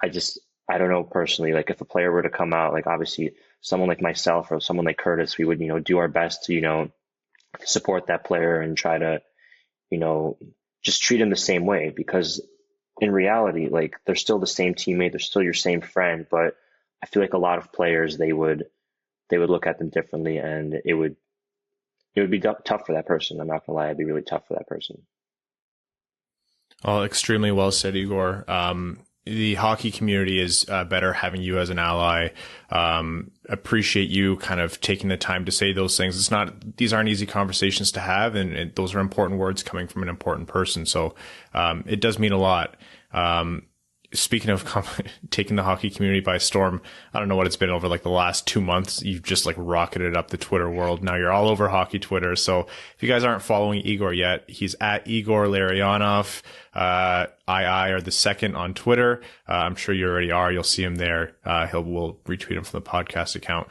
I don't know personally, like if a player were to come out, like obviously someone like myself or someone like Curtis, we would, do our best to, support that player and try to, just treat him the same way because in reality, like they're still the same teammate, they're still your same friend, but I feel like a lot of players, they would look at them differently and it would be tough for that person. I'm not gonna lie, it'd be really tough for that person. Oh, extremely well said, Igor. The hockey community is better having you as an ally. Appreciate you kind of taking the time to say those things. These aren't easy conversations to have, and those are important words coming from an important person. So, it does mean a lot. Speaking of taking the hockey community by storm, I don't know what it's been over like the last 2 months. You've just like rocketed up the Twitter world. Now you're all over hockey Twitter. So if you guys aren't following Igor yet, he's at Igor Larionov, II or the second on Twitter. I'm sure you already are. You'll see him there. We'll retweet him from the podcast account.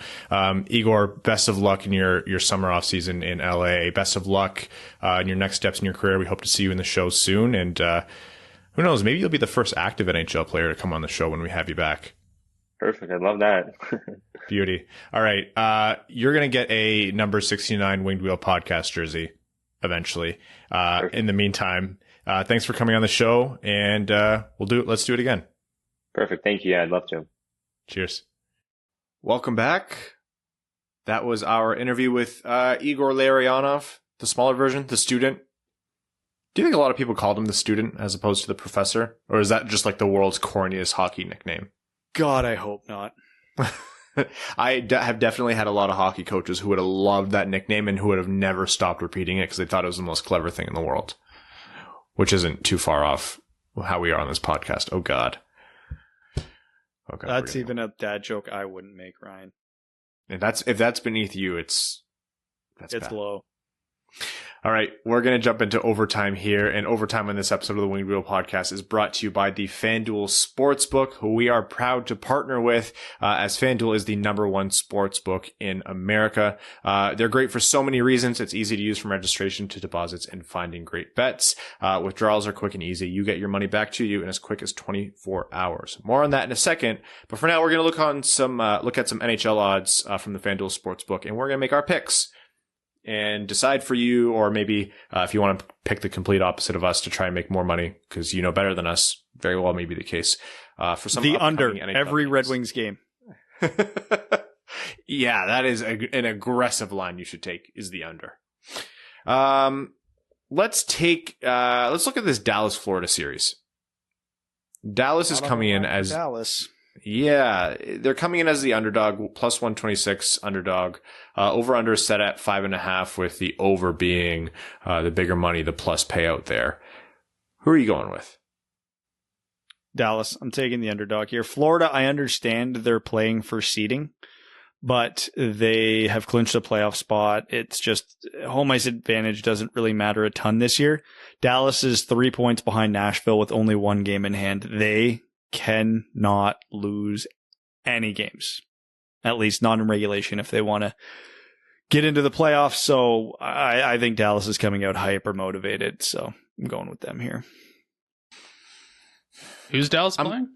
Igor, best of luck in your summer off season in LA. Best of luck, in your next steps in your career. We hope to see you in the show soon. And, who knows? Maybe you'll be the first active NHL player to come on the show when we have you back. Perfect. I love that. Beauty. All right. You're going to get a number 69 Winged Wheel podcast jersey eventually. In the meantime, thanks for coming on the show and, let's do it again. Perfect. Thank you. Yeah, I'd love to. Cheers. Welcome back. That was our interview with, Igor Larionov, the smaller version, the student. Do you think a lot of people called him the student as opposed to the professor? Or is that just like the world's corniest hockey nickname? God, I hope not. I have definitely had a lot of hockey coaches who would have loved that nickname and who would have never stopped repeating it because they thought it was the most clever thing in the world. Which isn't too far off how we are on this podcast. Oh, God. Okay, that's even a dad joke I wouldn't make, Ryan. If that's beneath you, it's bad. Low. All right, we're going to jump into overtime here, and overtime on this episode of the Winged Wheel Podcast is brought to you by the FanDuel Sportsbook, who we are proud to partner with, as FanDuel is the #1 sportsbook in America. They're great for so many reasons. It's easy to use from registration to deposits and finding great bets. Withdrawals are quick and easy. You get your money back to you in as quick as 24 hours. More on that in a second, but for now, we're going to look at some NHL odds from the FanDuel Sportsbook, and we're going to make our picks and decide for you, or maybe if you want to pick the complete opposite of us to try and make more money because you know better than us, very well may be the case. For some the under NHL every games. Red Wings game. Yeah, that is an aggressive line you should take. Is the under. Let's look at this Dallas Florida series. Dallas is coming in as Dallas. Yeah, they're coming in as the underdog, plus 126 underdog. Over under set at 5.5, with the over being the bigger money, the plus payout there. Who are you going with? Dallas. I'm taking the underdog here. Florida, I understand they're playing for seeding, but they have clinched a playoff spot. It's just home ice advantage doesn't really matter a ton this year. Dallas is 3 points behind Nashville with only one game in hand. They cannot lose any games, at least not in regulation, if they want to get into the playoffs. So I think Dallas is coming out hyper motivated. So I'm going with them here. Who's Dallas playing?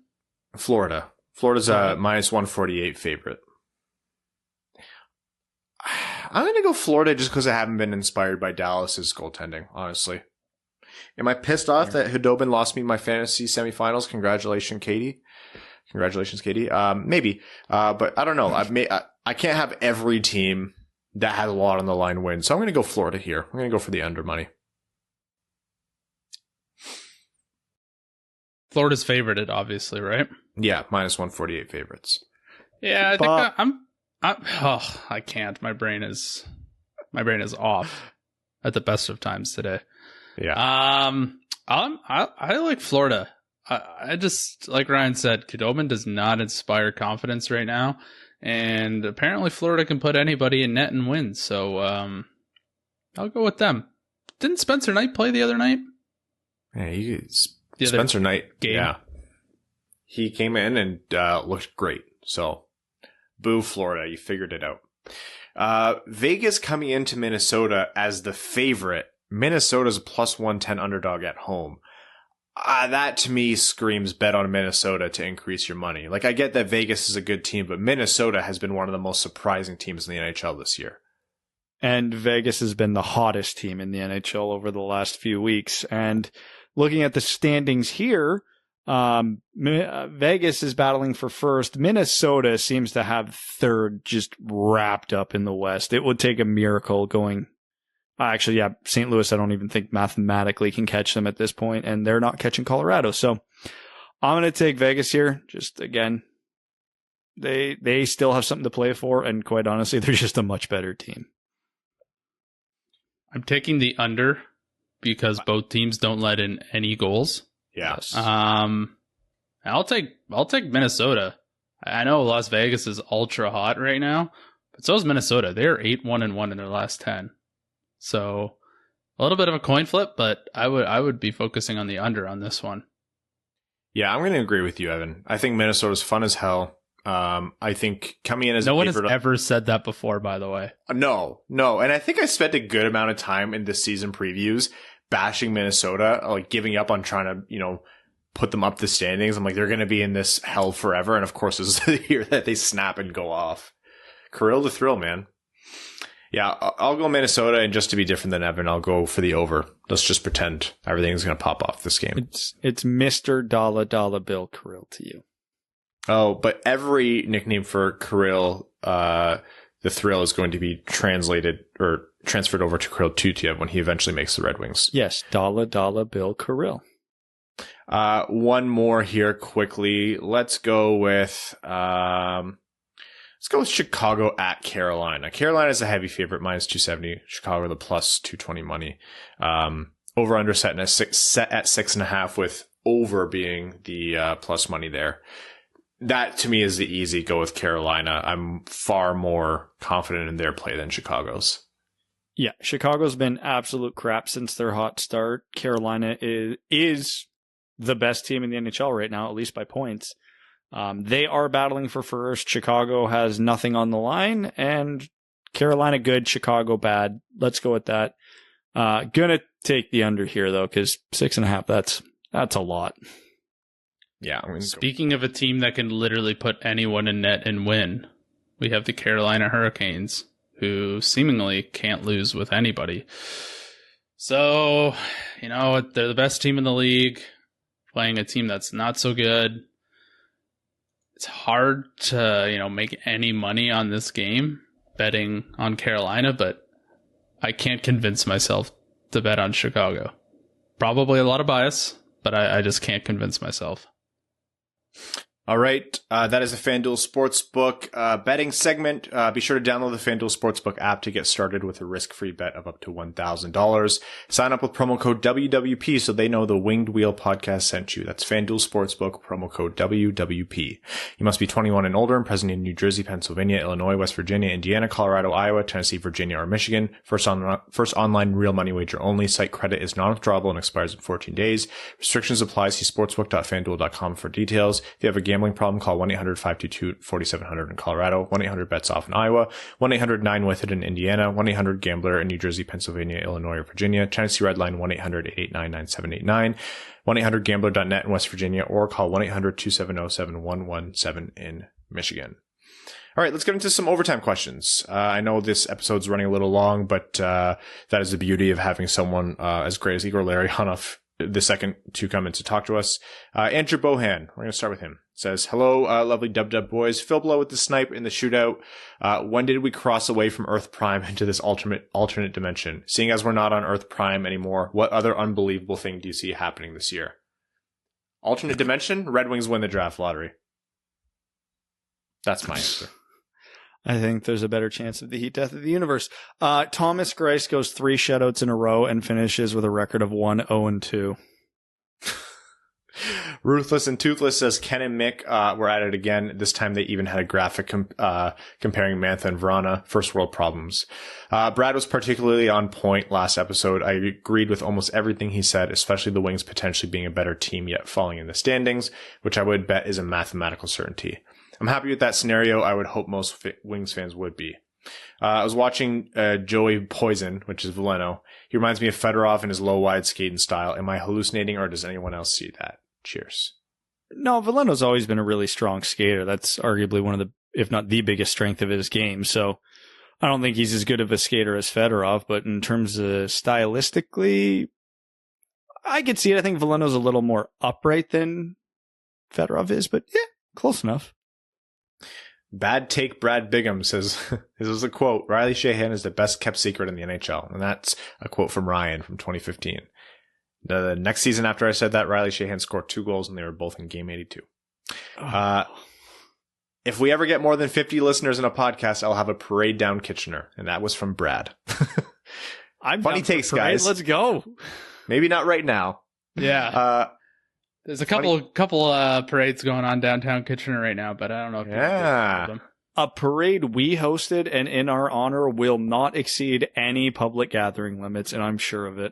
Florida. Florida's a minus 148 favorite. I'm going to go Florida just because I haven't been inspired by Dallas's goaltending, honestly. Am I pissed off that Hudobin lost me my fantasy semifinals? Congratulations, Katie. Maybe. But I don't know. I can't have every team that has a lot on the line win. So I'm going to go Florida here. I'm going to go for the under money. Florida's favorited, obviously, right? Yeah, minus 148 favorites. Yeah, I think I can't. My brain is off at the best of times today. Yeah. I like Florida. I just, like Ryan said, Khudobin does not inspire confidence right now, and apparently Florida can put anybody in net and win. So I'll go with them. Didn't Spencer Knight play the other night? Yeah, Spencer Knight game. Yeah, he came in and looked great. So, boo, Florida, you figured it out. Vegas coming into Minnesota as the favorite. Minnesota's a plus 110 underdog at home. That to me screams bet on Minnesota to increase your money. Like, I get that Vegas is a good team, but Minnesota has been one of the most surprising teams in the NHL this year. And Vegas has been the hottest team in the NHL over the last few weeks. And looking at the standings here, Vegas is battling for first. Minnesota seems to have third, just wrapped up in the West. It would take a miracle going. Actually, yeah, St. Louis, I don't even think mathematically can catch them at this point, and they're not catching Colorado. So I'm going to take Vegas here. Just again, they still have something to play for, and quite honestly, they're just a much better team. I'm taking the under because both teams don't let in any goals. Yes. I'll take Minnesota. I know Las Vegas is ultra hot right now, but so is Minnesota. They're 8-1-1 in their last 10. So a little bit of a coin flip, but I would be focusing on the under on this one. Yeah, I'm going to agree with you, Evan. I think Minnesota's fun as hell. I think coming in as no one has ever said that before, by the way. No. And I think I spent a good amount of time in the season previews bashing Minnesota, like giving up on trying to, put them up the standings. I'm like, they're going to be in this hell forever. And of course, this is the year that they snap and go off. Kirill the thrill, man. Yeah, I'll go Minnesota, and just to be different than Evan, I'll go for the over. Let's just pretend everything's going to pop off this game. It's Mr. Dollar Bill Kirill to you. Oh, but every nickname for Kirill, the thrill is going to be translated or transferred over to Kirill Tutiev when he eventually makes the Red Wings. Yes, Dollar Bill Kirill. One more here quickly. Let's go with Chicago at Carolina. Carolina is a heavy favorite, minus 270. Chicago the plus 220 money. Over under set at 6.5, with over being the plus money there. That to me is the easy go with Carolina. I'm far more confident in their play than Chicago's. Yeah, Chicago's been absolute crap since their hot start. Carolina is the best team in the NHL right now, at least by points. They are battling for first. Chicago has nothing on the line, and Carolina good, Chicago bad. Let's go with that. Gonna take the under here though, because 6.5. That's a lot. Yeah. Speaking of a team that can literally put anyone in net and win, we have the Carolina Hurricanes, who seemingly can't lose with anybody. So, they're the best team in the league, playing a team that's not so good. It's hard to, make any money on this game betting on Carolina, but I can't convince myself to bet on Chicago. Probably a lot of bias, but I just can't convince myself. All right. That is a FanDuel Sportsbook betting segment. Be sure to download the FanDuel Sportsbook app to get started with a risk-free bet of up to $1,000. Sign up with promo code WWP so they know the Winged Wheel podcast sent you. That's FanDuel Sportsbook, promo code WWP. You must be 21 and older and present in New Jersey, Pennsylvania, Illinois, West Virginia, Indiana, Colorado, Iowa, Tennessee, Virginia, or Michigan. First online real money wager only. Site credit is non-withdrawable and expires in 14 days. Restrictions apply. See sportsbook.fanduel.com for details. If you have a gambling problem, call 1-800-522-4700 in Colorado, 1-800-BETS-OFF in Iowa, 1-800-9-WITH-IT in Indiana, 1-800-GAMBLER in New Jersey, Pennsylvania, Illinois, or Virginia, Tennessee Redline 1-800-889-9789, 1-800-GAMBLER.net in West Virginia, or call 1-800-270-7117 in Michigan. All right, let's get into some overtime questions. I know this episode's running a little long, but that is the beauty of having someone as great as Igor Larionov the second to come in to talk to us. Andrew Bohan, we're going to start with him. Says, hello, lovely Dub boys. Phil Blow with the snipe in the shootout. When did we cross away from Earth Prime into this alternate dimension? Seeing as we're not on Earth Prime anymore, what other unbelievable thing do you see happening this year? Alternate dimension? Red Wings win the draft lottery. That's my answer. I think there's a better chance of the heat death of the universe. Thomas Greiss goes 3 shutouts in a row and finishes with a record of 1-0-2. Ruthless and Toothless says Ken and Mick were at it again. This time they even had a graphic comparing Mantha and Vrana. First world problems. Brad was particularly on point last episode. I agreed with almost everything he said, especially the Wings potentially being a better team yet falling in the standings, which I would bet is a mathematical certainty. I'm happy with that scenario. I would hope most Wings fans would be. I was watching Joey Poison, which is Veleno. He reminds me of Fedorov in his low-wide skating style. Am I hallucinating, or does anyone else see that? Cheers. No, Veleno's always been a really strong skater. That's arguably one of the, if not the biggest strength of his game. So I don't think he's as good of a skater as Fedorov, but in terms of stylistically, I could see it. I think Veleno's a little more upright than Fedorov is, but yeah, close enough. Bad take Brad Bigham says, this is a quote, Riley Sheahan is the best kept secret in the NHL. And that's a quote from Ryan from 2015. The next season after I said that, Riley Sheahan scored 2 goals and they were both in game 82. If we ever get more than 50 listeners in a podcast, I'll have a parade down Kitchener. And that was from Brad. Funny takes, guys. Let's go. Maybe not right now. Yeah. There's a couple parades going on downtown Kitchener right now, but I don't know if yeah. A parade we hosted and in our honor will not exceed any public gathering limits, and I'm sure of it.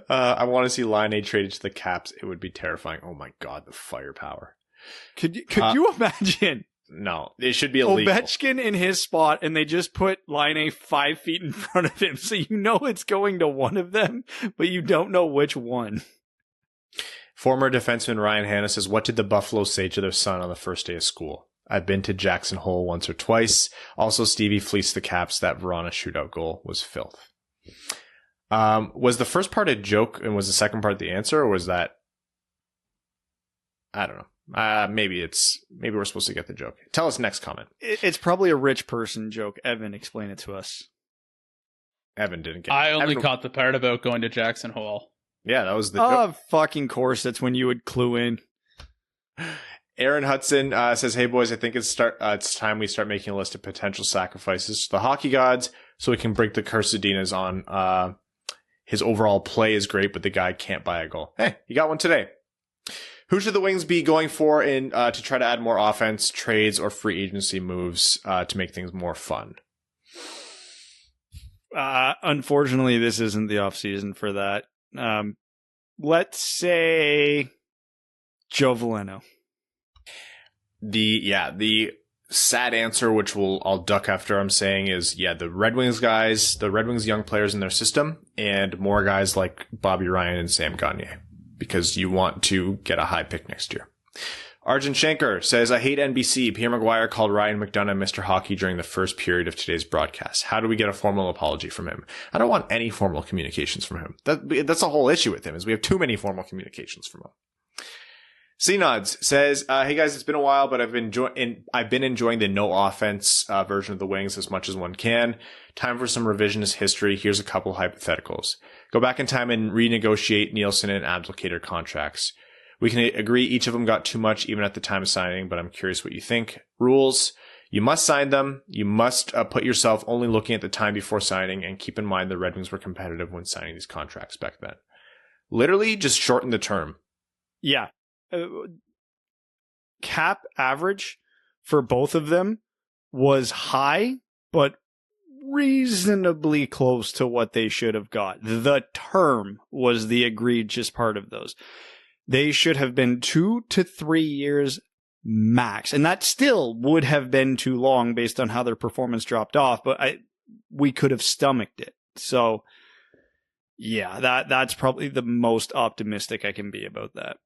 I want to see Line A traded to the Caps. It would be terrifying. Oh my God, the firepower. Could you imagine? No, it should be illegal. Ovechkin in his spot, and they just put Line A 5 feet in front of him, so you know it's going to one of them, but you don't know which one. Former defenseman Ryan Hanna says, what did the Buffaloes say to their son on the first day of school? I've been to Jackson Hole once or twice. Also, Stevie fleeced the Caps. That Verona shootout goal was filth. Was the first part a joke and was the second part the answer, or was that... I don't know. Maybe we're supposed to get the joke. Tell us next comment. It's probably a rich person joke. Evan, explain it to us. Evan didn't get it. I only caught the part about going to Jackson Hole. Yeah, that was the joke. Fucking course. That's when you would clue in. Aaron Hudson says, hey boys, I think it's time we start making a list of potential sacrifices to the hockey gods so we can break the curse of Dinas on his overall play is great, but the guy can't buy a goal. Hey, you got one today. Who should the Wings be going for in to try to add more offense, trades, or free agency moves to make things more fun? Unfortunately, this isn't the off season for that. Let's say Joe Veleno. The sad answer, which I'll duck after I'm saying, is the Red Wings guys, the Red Wings young players in their system, and more guys like Bobby Ryan and Sam Gagner, because you want to get a high pick next year. Arjun Shankar says, I hate NBC. Pierre McGuire called Ryan McDonough Mr. Hockey during the first period of today's broadcast. How do we get a formal apology from him? I don't want any formal communications from him. That's the whole issue with him, is we have too many formal communications from him. C-Nods says, hey guys, it's been a while, but I've been enjoying the no offense version of the Wings as much as one can. Time for some revisionist history. Here's a couple hypotheticals. Go back in time and renegotiate Nielsen and Abdelkader contracts. We can agree each of them got too much even at the time of signing, but I'm curious what you think. Rules. You must sign them. You must put yourself only looking at the time before signing, and keep in mind the Red Wings were competitive when signing these contracts back then. Literally just shorten the term. Yeah. Cap average for both of them was high, but reasonably close to what they should have got. The term was the egregious part of those. They should have been 2 to 3 years max. And that still would have been too long based on how their performance dropped off, but we could have stomached it. So yeah, that's probably the most optimistic I can be about that.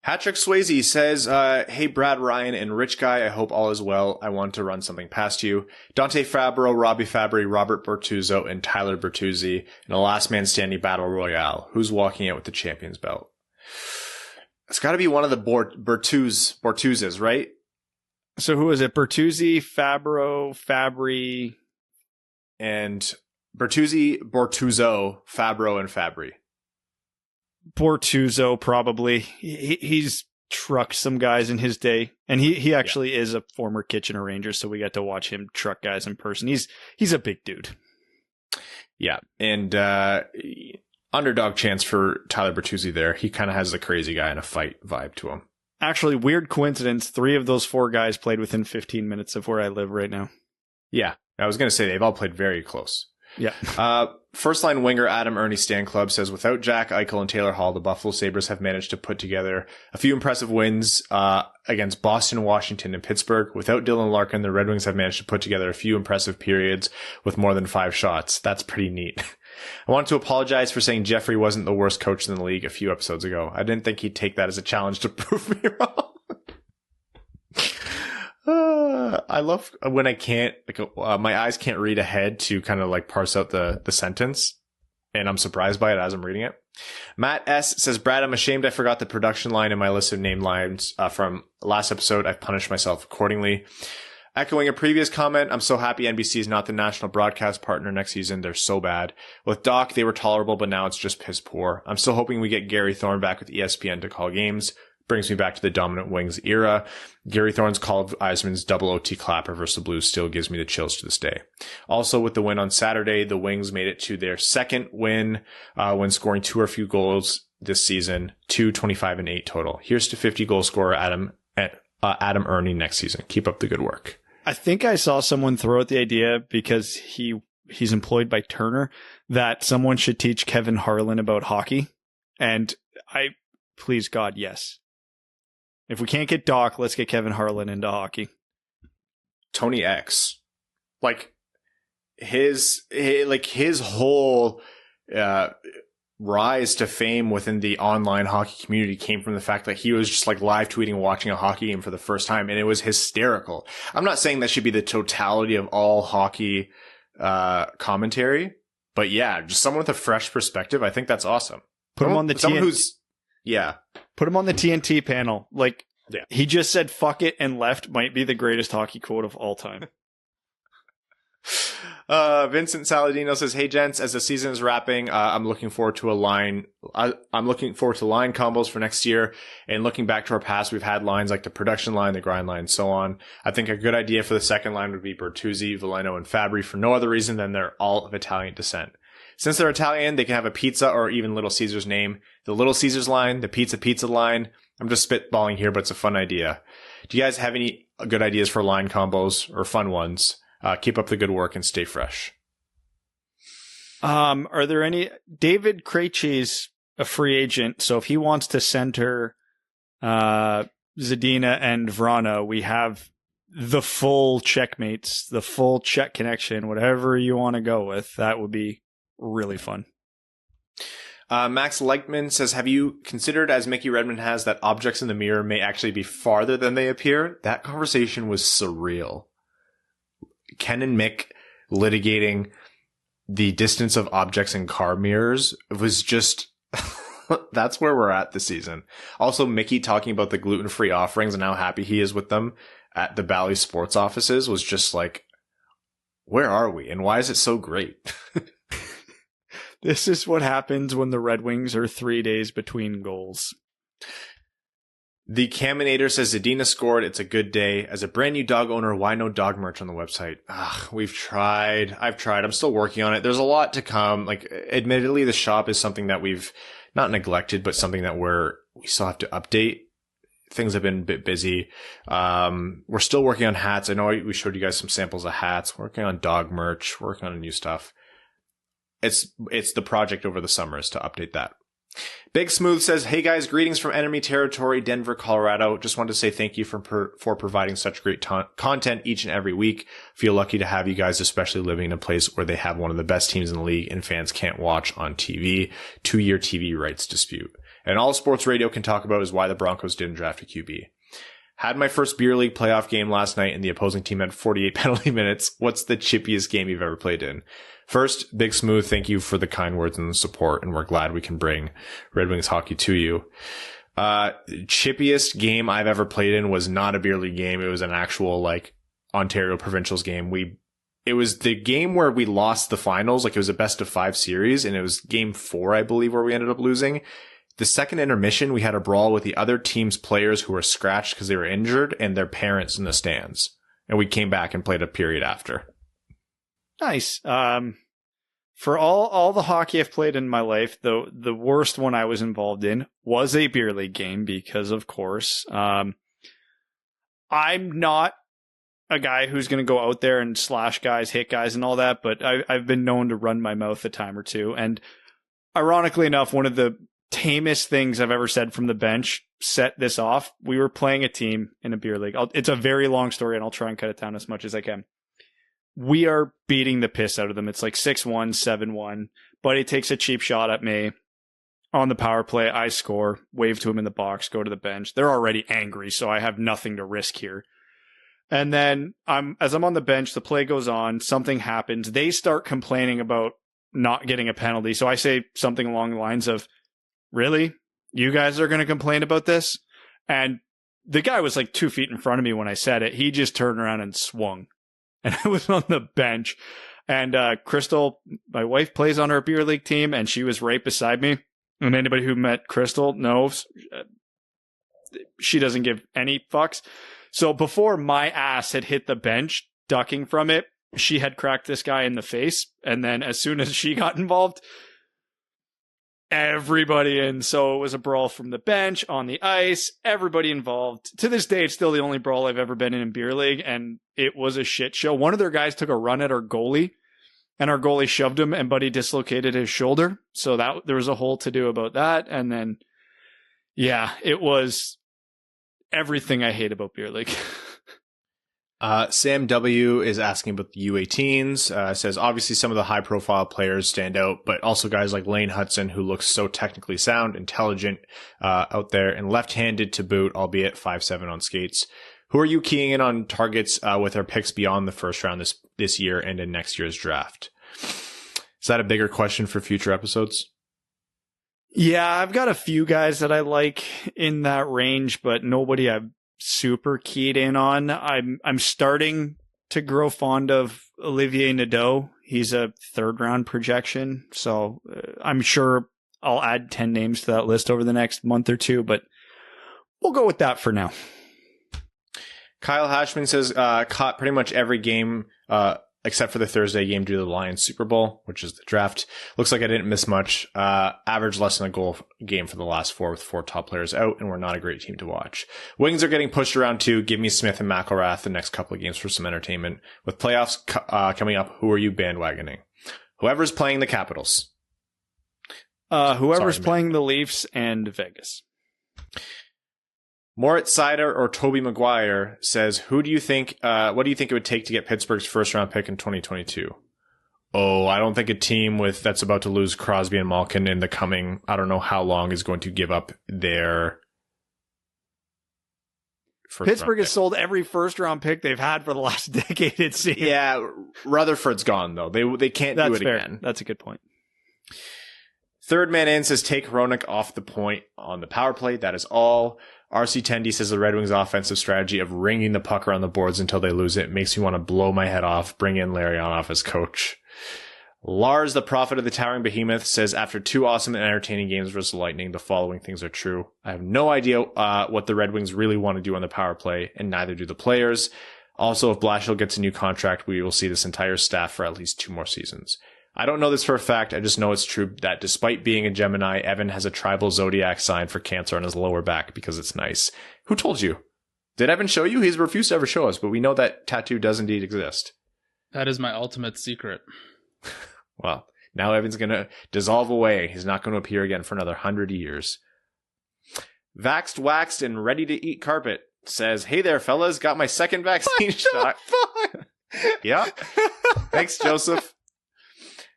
Patrick Swayze says, hey, Brad, Ryan, and Rich Guy, I hope all is well. I want to run something past you. Dante Fabro, Robbie Fabry, Robert Bertuzzo, and Tyler Bertuzzi in a last man standing battle royale. Who's walking out with the champion's belt? It's got to be one of the Bertuzzes, right? So who is it? Bertuzzi, Fabro, Fabry, and Bertuzzi, Bertuzzo, Fabro, and Fabry. Bortuzzo, probably. He's trucked some guys in his day, and he actually is a former Kitchener Ranger, so we got to watch him truck guys in person. He's a big dude. Yeah, and underdog chance for Tyler Bertuzzi there. He kind of has the crazy guy in a fight vibe to him. Actually, weird coincidence, 3 of those 4 guys played within 15 minutes of where I live right now. Yeah, I was going to say they've all played very close. Yeah. First line winger Adam Ernie Stan Club says, without Jack Eichel and Taylor Hall, the Buffalo Sabres have managed to put together a few impressive wins against Boston, Washington, and Pittsburgh. Without Dylan Larkin, the Red Wings have managed to put together a few impressive periods with more than 5 shots. That's pretty neat. I want to apologize for saying Jeffrey wasn't the worst coach in the league a few episodes ago. I didn't think he'd take that as a challenge to prove me wrong. I love when I can't, my eyes can't read ahead to kind of like parse out the sentence, and I'm surprised by it as I'm reading it. Matt S says, Brad, I'm ashamed I forgot the production line in my list of named lines from last episode. I've punished myself accordingly. Echoing a previous comment, I'm so happy NBC is not the national broadcast partner next season. They're so bad. With Doc, they were tolerable, but now it's just piss poor. I'm still hoping we get Gary Thorne back with ESPN to call games. Brings me back to the dominant Wings era. Gary Thorne's call of Eisman's double OT clapper versus the Blues still gives me the chills to this day. Also, with the win on Saturday, the Wings made it to their second win when scoring 2 or few goals this season, 2, 25, and 8 total. Here's to 50 goal scorer Adam Ernie next season. Keep up the good work. I think I saw someone throw out the idea, because he's employed by Turner, that someone should teach Kevin Harlan about hockey. And please God, yes. If we can't get Doc, let's get Kevin Harlan into hockey. Tony X, like his whole rise to fame within the online hockey community came from the fact that he was just like live tweeting, watching a hockey game for the first time, and it was hysterical. I'm not saying that should be the totality of all hockey commentary, but yeah, just someone with a fresh perspective. I think that's awesome. Put him on the TNT. Put him on the TNT panel. Like, yeah. He just said fuck it and left might be the greatest hockey quote of all time. Vincent Saladino says, hey gents, as the season is wrapping, I'm looking forward to line combos for next year. And looking back to our past, we've had lines like the production line, the grind line, so on. I think a good idea for the second line would be Bertuzzi, Veleno, and Fabry for no other reason than they're all of Italian descent. Since they're Italian, they can have a pizza or even Little Caesar's name. The Little Caesar's line, the pizza line. I'm just spitballing here, but it's a fun idea. Do you guys have any good ideas for line combos or fun ones? Keep up the good work and stay fresh. Are there any? David Krejci's a free agent, so if he wants to center Zadina and Vrana, we have the full checkmates, the full check connection, whatever you want to go with. That would be really fun. Max Leichtman says, have you considered, as Mickey Redmond has, that objects in the mirror may actually be farther than they appear? That conversation was surreal. Ken and Mick litigating the distance of objects in car mirrors was just, that's where we're at this season. Also, Mickey talking about the gluten-free offerings and how happy he is with them at the Bally Sports offices was just like, where are we? And why is it so great? This is what happens when the Red Wings are 3 days between goals. The Caminator says Zadina scored. It's a good day. As a brand new dog owner, why no dog merch on the website? We've tried. I've tried. I'm still working on it. There's a lot to come. Like, admittedly, the shop is something that we've not neglected, but something that we still have to update. Things have been a bit busy. We're still working on hats. I know we showed you guys some samples of hats. Working on dog merch. Working on new stuff. It's the project over the summer is to update that. Big Smooth says, hey guys, greetings from enemy territory, Denver, Colorado. Just wanted to say thank you for providing such great content each and every week. Feel lucky to have you guys, especially living in a place where they have one of the best teams in the league and fans can't watch on TV. 2-year TV rights dispute. And all sports radio can talk about is why the Broncos didn't draft a QB. Had my first beer league playoff game last night and the opposing team had 48 penalty minutes. What's the chippiest game you've ever played in? First, Big Smooth, thank you for the kind words and the support, and we're glad we can bring Red Wings hockey to you. Chippiest game I've ever played in was not a beer league game. It was an actual, Ontario Provincials game. It was the game where we lost the finals. It was a best of 5 series, and it was game 4, I believe, where we ended up losing. The second intermission, we had a brawl with the other team's players who were scratched because they were injured and their parents in the stands. And we came back and played a period after. Nice. For all the hockey I've played in my life, the worst one I was involved in was a beer league game because, of course, I'm not a guy who's going to go out there and slash guys, hit guys and all that, but I've been known to run my mouth a time or two. And ironically enough, one of the tamest things I've ever said from the bench set this off. We were playing a team in a beer league. It's a very long story, and I'll try and cut it down as much as I can. We are beating the piss out of them. It's 6-1, 7-1. Buddy takes a cheap shot at me on the power play. I score, wave to him in the box, go to the bench. They're already angry, so I have nothing to risk here. And then as I'm on the bench, the play goes on. Something happens. They start complaining about not getting a penalty. So I say something along the lines of, really? You guys are going to complain about this? And the guy was 2 feet in front of me when I said it. He just turned around and swung. And I was on the bench. And Crystal, my wife, plays on our beer league team, and she was right beside me. And anybody who met Crystal knows she doesn't give any fucks. So before my ass had hit the bench, ducking from it, she had cracked this guy in the face. And then as soon as she got involved, everybody in. So it was a brawl from the bench, on the ice, everybody involved. To this day, it's still the only brawl I've ever been in beer league, and it was a shit show. One of their guys took a run at our goalie, and our goalie shoved him, and Buddy dislocated his shoulder. So there was a whole to-do about that. And then, yeah, it was everything I hate about beer league. Sam W is asking about the U18s. Says obviously some of the high profile players stand out, but also guys like Lane Hudson, who looks so technically sound, intelligent, out there, and left-handed to boot, albeit 5'7" on skates. Who are you keying in on targets, with our picks beyond the first round this year and in next year's draft? Is that a bigger question for future episodes? Yeah, I've got a few guys that I like in that range, but nobody I've super keyed in on. I'm starting to grow fond of Olivier Nadeau. He's a 3rd round projection, so I'm sure I'll add 10 names to that list over the next month or two, but we'll go with that for now. Kyle Hashman says caught pretty much every game except for the Thursday game due to the Lions Super Bowl, which is the draft. Looks like I didn't miss much. Average less than a goal game for the last 4 with 4 top players out, and we're not a great team to watch. Wings are getting pushed around too. Give me Smith and McElrath the next couple of games for some entertainment. With playoffs coming up, who are you bandwagoning? Whoever's playing the Capitals. Whoever's playing the Leafs and Vegas. Moritz Seider or Toby Maguire says, what do you think it would take to get Pittsburgh's first round pick in 2022? Oh, I don't think a team that's about to lose Crosby and Malkin in the coming, I don't know how long, is going to give up their first Pittsburgh has sold every first round pick they've had for the last decade, it seems. Yeah, Rutherford's gone though. They can't do it fair. Again. That's a good point. Third man in says take Hronek off the point on the power play. That is all. RC Tendy says the Red Wings offensive strategy of ringing the puck around the boards until they lose it makes me want to blow my head off. Bring in Larionov as coach. Lars, the prophet of the towering behemoth, says after 2 awesome and entertaining games versus Lightning, the following things are true. I have no idea what the Red Wings really want to do on the power play, and neither do the players. Also, if Blashill gets a new contract, we will see this entire staff for at least 2 more seasons. I don't know this for a fact. I just know it's true that despite being a Gemini, Evan has a tribal zodiac sign for Cancer on his lower back because it's nice. Who told you? Did Evan show you? He's refused to ever show us, but we know that tattoo does indeed exist. That is my ultimate secret. Well, Now Evan's going to dissolve away. He's not going to appear again for another 100 years. Vaxxed, waxed, and ready to eat carpet says, hey there, fellas. Got my second vaccine shot. Yeah. Thanks, Joseph.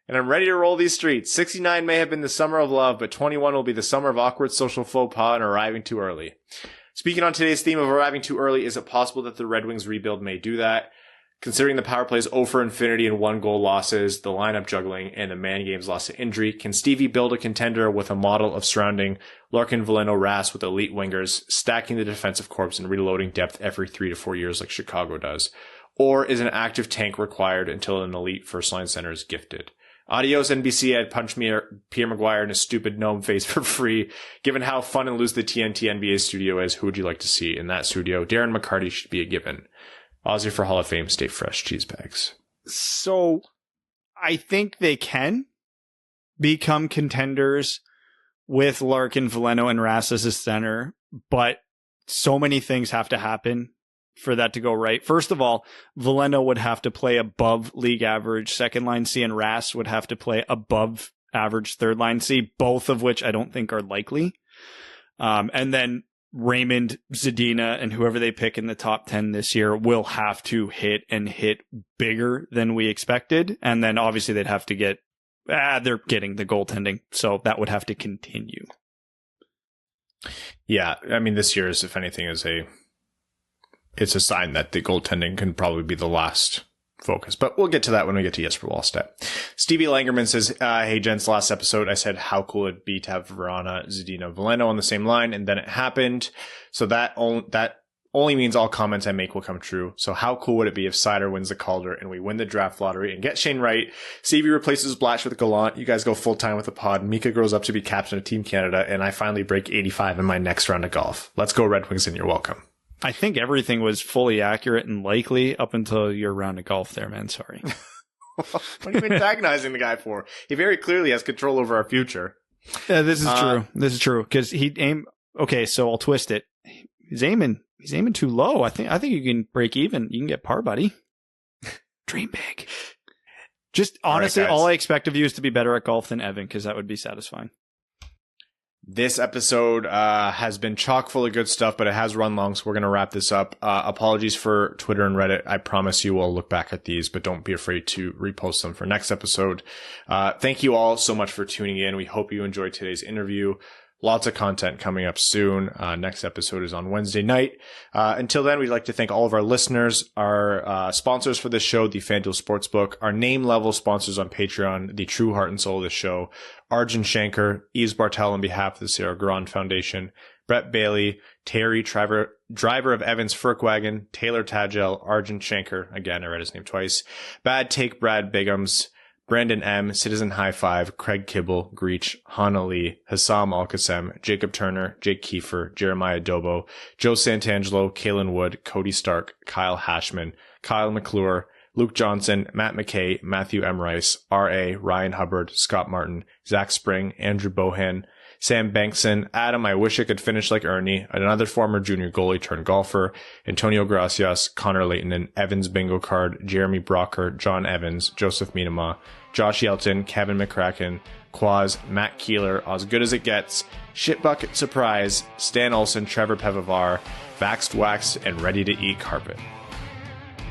And I'm ready to roll these streets. 69 may have been the summer of love, but 21 will be the summer of awkward social faux pas and arriving too early. Speaking on today's theme of arriving too early, is it possible that the Red Wings rebuild may do that? Considering the power plays 0 for infinity and 1-goal losses, the lineup juggling, and the man games lost to injury, can Stevie build a contender with a model of surrounding Larkin, Veleno, Rass with elite wingers, stacking the defensive corps and reloading depth every 3 to 4 years like Chicago does? Or is an active tank required until an elite first-line center is gifted? Adios, NBC. I'd punch Pierre Maguire in his stupid gnome face for free. Given how fun and loose the TNT NBA studio is, who would you like to see in that studio? Darren McCarty should be a given. Aussie for Hall of Fame, stay fresh, cheese bags. So I think they can become contenders with Larkin, Veleno, and Rass as a center, but so many things have to happen for that to go right. First of all, Veleno would have to play above league average second line C, and Rass would have to play above average third line C, both of which I don't think are likely. And then Raymond, Zadina, and whoever they pick in the top 10 this year will have to hit bigger than we expected. And then obviously they'd have to they're getting the goaltending. So that would have to continue. Yeah. I mean, this year's, if anything, it's a sign that the goaltending can probably be the last focus, but we'll get to that when we get to Jesper Wallstedt. Stevie Langerman says, hey gents, last episode I said how cool it'd be to have Verana, Zadina, Veleno on the same line, and then it happened. So that only means all comments I make will come true. So how cool would it be if Sider wins the Calder and we win the draft lottery and get Shane Wright, Stevie replaces Blatch with Gallant, you guys go full time with the pod, Mika grows up to be captain of Team Canada, and I finally break 85 in my next round of golf. Let's go Red Wings, and you're welcome. I think everything was fully accurate and likely up until your round of golf there, man. Sorry. What are you antagonizing the guy for? He very clearly has control over our future. Yeah, this is true. This is true. Because okay, so I'll twist it. He's aiming too low. I think you can break even. You can get par, buddy. Dream big. Just honestly, all I expect of you is to be better at golf than Evan, because that would be satisfying. This episode has been chock full of good stuff, but it has run long, so we're going to wrap this up. Apologies for Twitter and Reddit. I promise you we'll look back at these, but don't be afraid to repost them for next episode. Thank you all so much for tuning in. We hope you enjoyed today's interview. Lots of content coming up soon. Next episode is on Wednesday night. Until then, we'd like to thank all of our listeners, our sponsors for this show, the FanDuel Sportsbook, our name-level sponsors on Patreon, the true heart and soul of the show, Arjun Shankar, Yves Bartel on behalf of the Sarah Grand Foundation, Brett Bailey, Terry, driver of Evans Folkwagen, Taylor Tagel, Arjun Shankar, again, I read his name twice, Bad Take Brad Bigums, Brandon M, Citizen High Five, Craig Kibble, Greach, Han Ali, Hassam Al-Qassem, Jacob Turner, Jake Kiefer, Jeremiah Dobo, Joe Santangelo, Kalen Wood, Cody Stark, Kyle Hashman, Kyle McClure, Luke Johnson, Matt McKay, Matthew M. Rice, R.A., Ryan Hubbard, Scott Martin, Zach Spring, Andrew Bohan, Sam Bankson, Adam, I wish I could finish like Ernie, another former junior goalie turned golfer, Antonio Gracias, Connor Leighton, Evans Bingo Card, Jeremy Brocker, John Evans, Joseph Minama, Josh Yelton, Kevin McCracken, Quaz, Matt Keeler, As Good As It Gets, Shitbucket Surprise, Stan Olsen, Trevor Pevavar, Vaxxed, Waxed, and Ready to Eat Carpet.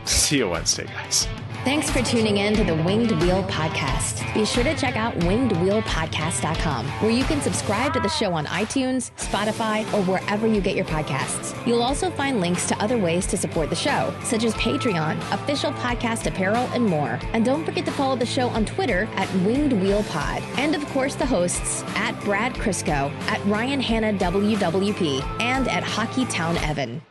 See you Wednesday, guys. Thanks for tuning in to the Winged Wheel Podcast. Be sure to check out wingedwheelpodcast.com, where you can subscribe to the show on iTunes, Spotify, or wherever you get your podcasts. You'll also find links to other ways to support the show, such as Patreon, official podcast apparel, and more. And don't forget to follow the show on Twitter at Winged Wheel Pod. And of course, the hosts at Brad Crisco, at Ryan Hanna WWP, and at Hockey Town Evan.